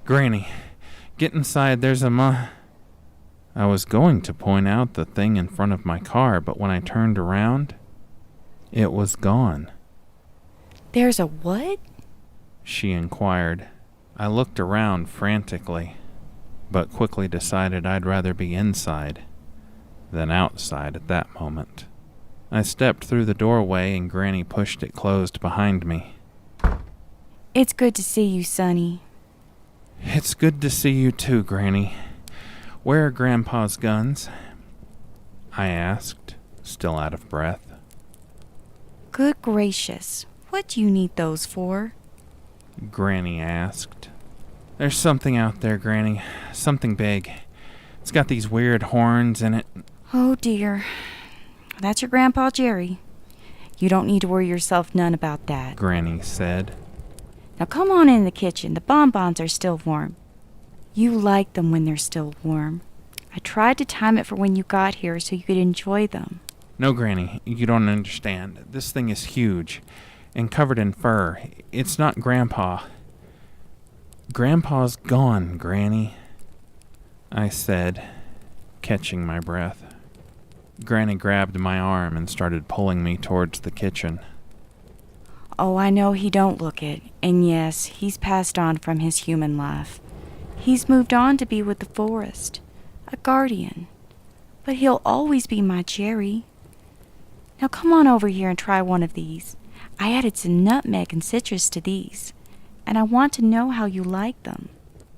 "Granny, get inside, there's a I was going to point out the thing in front of my car, but when I turned around, it was gone. There's a what? She inquired. I looked around frantically, but quickly decided I'd rather be inside than outside at that moment. I stepped through the doorway and Granny pushed it closed behind me. It's good to see you, Sonny. It's good to see you too, Granny. Where are Grandpa's guns? I asked, still out of breath. Good gracious, what do you need those for? Granny asked. There's something out there, Granny. Something big. It's got these weird horns in it. Oh dear. That's your Grandpa Jerry. You don't need to worry yourself none about that, Granny said. Now come on in the kitchen. The bonbons are still warm. You like them when they're still warm. I tried to time it for when you got here so you could enjoy them. No, Granny, you don't understand. This thing is huge and covered in fur. It's not Grandpa. Grandpa's gone, Granny, I said, catching my breath. Granny grabbed my arm and started pulling me towards the kitchen. Oh, I know he don't look it. And yes, he's passed on from his human life. He's moved on to be with the forest, a guardian. But he'll always be my Jerry. Now come on over here and try one of these. I added some nutmeg and citrus to these, and I want to know how you like them,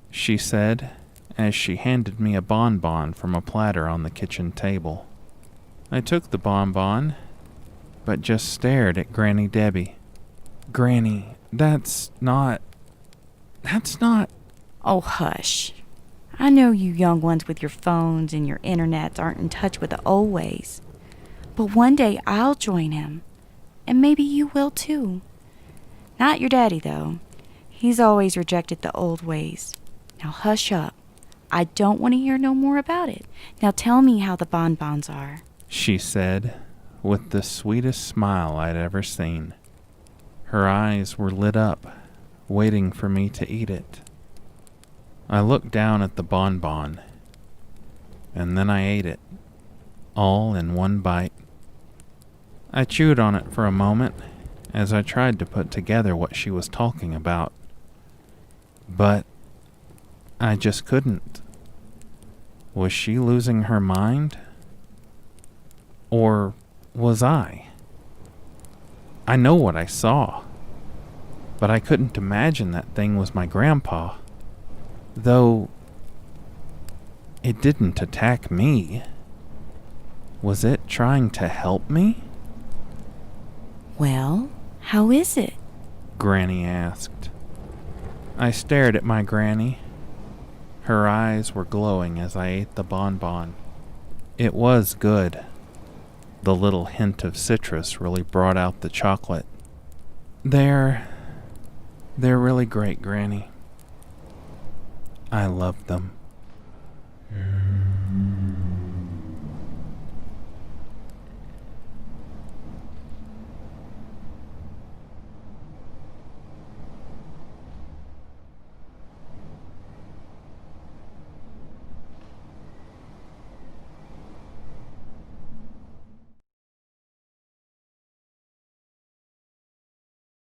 she said, as she handed me a bonbon from a platter on the kitchen table. I took the bonbon, but just stared at Granny Debbie. Granny, that's not... Oh, hush. I know you young ones with your phones and your internets aren't in touch with the old ways. But one day I'll join him, and maybe you will too. Not your daddy, though. He's always rejected the old ways. Now hush up. I don't want to hear no more about it. Now tell me how the bonbons are, she said, with the sweetest smile I'd ever seen. Her eyes were lit up, waiting for me to eat it. I looked down at the bonbon, and then I ate it, all in one bite. I chewed on it for a moment as I tried to put together what she was talking about. But I just couldn't. Was she losing her mind? Or was I? I know what I saw, but I couldn't imagine that thing was my grandpa. Though it didn't attack me. Was it trying to help me? Well, how is it? Granny asked. I stared at my Granny. Her eyes were glowing as I ate the bonbon. It was good. The little hint of citrus really brought out the chocolate. They're really great, Granny. I loved them.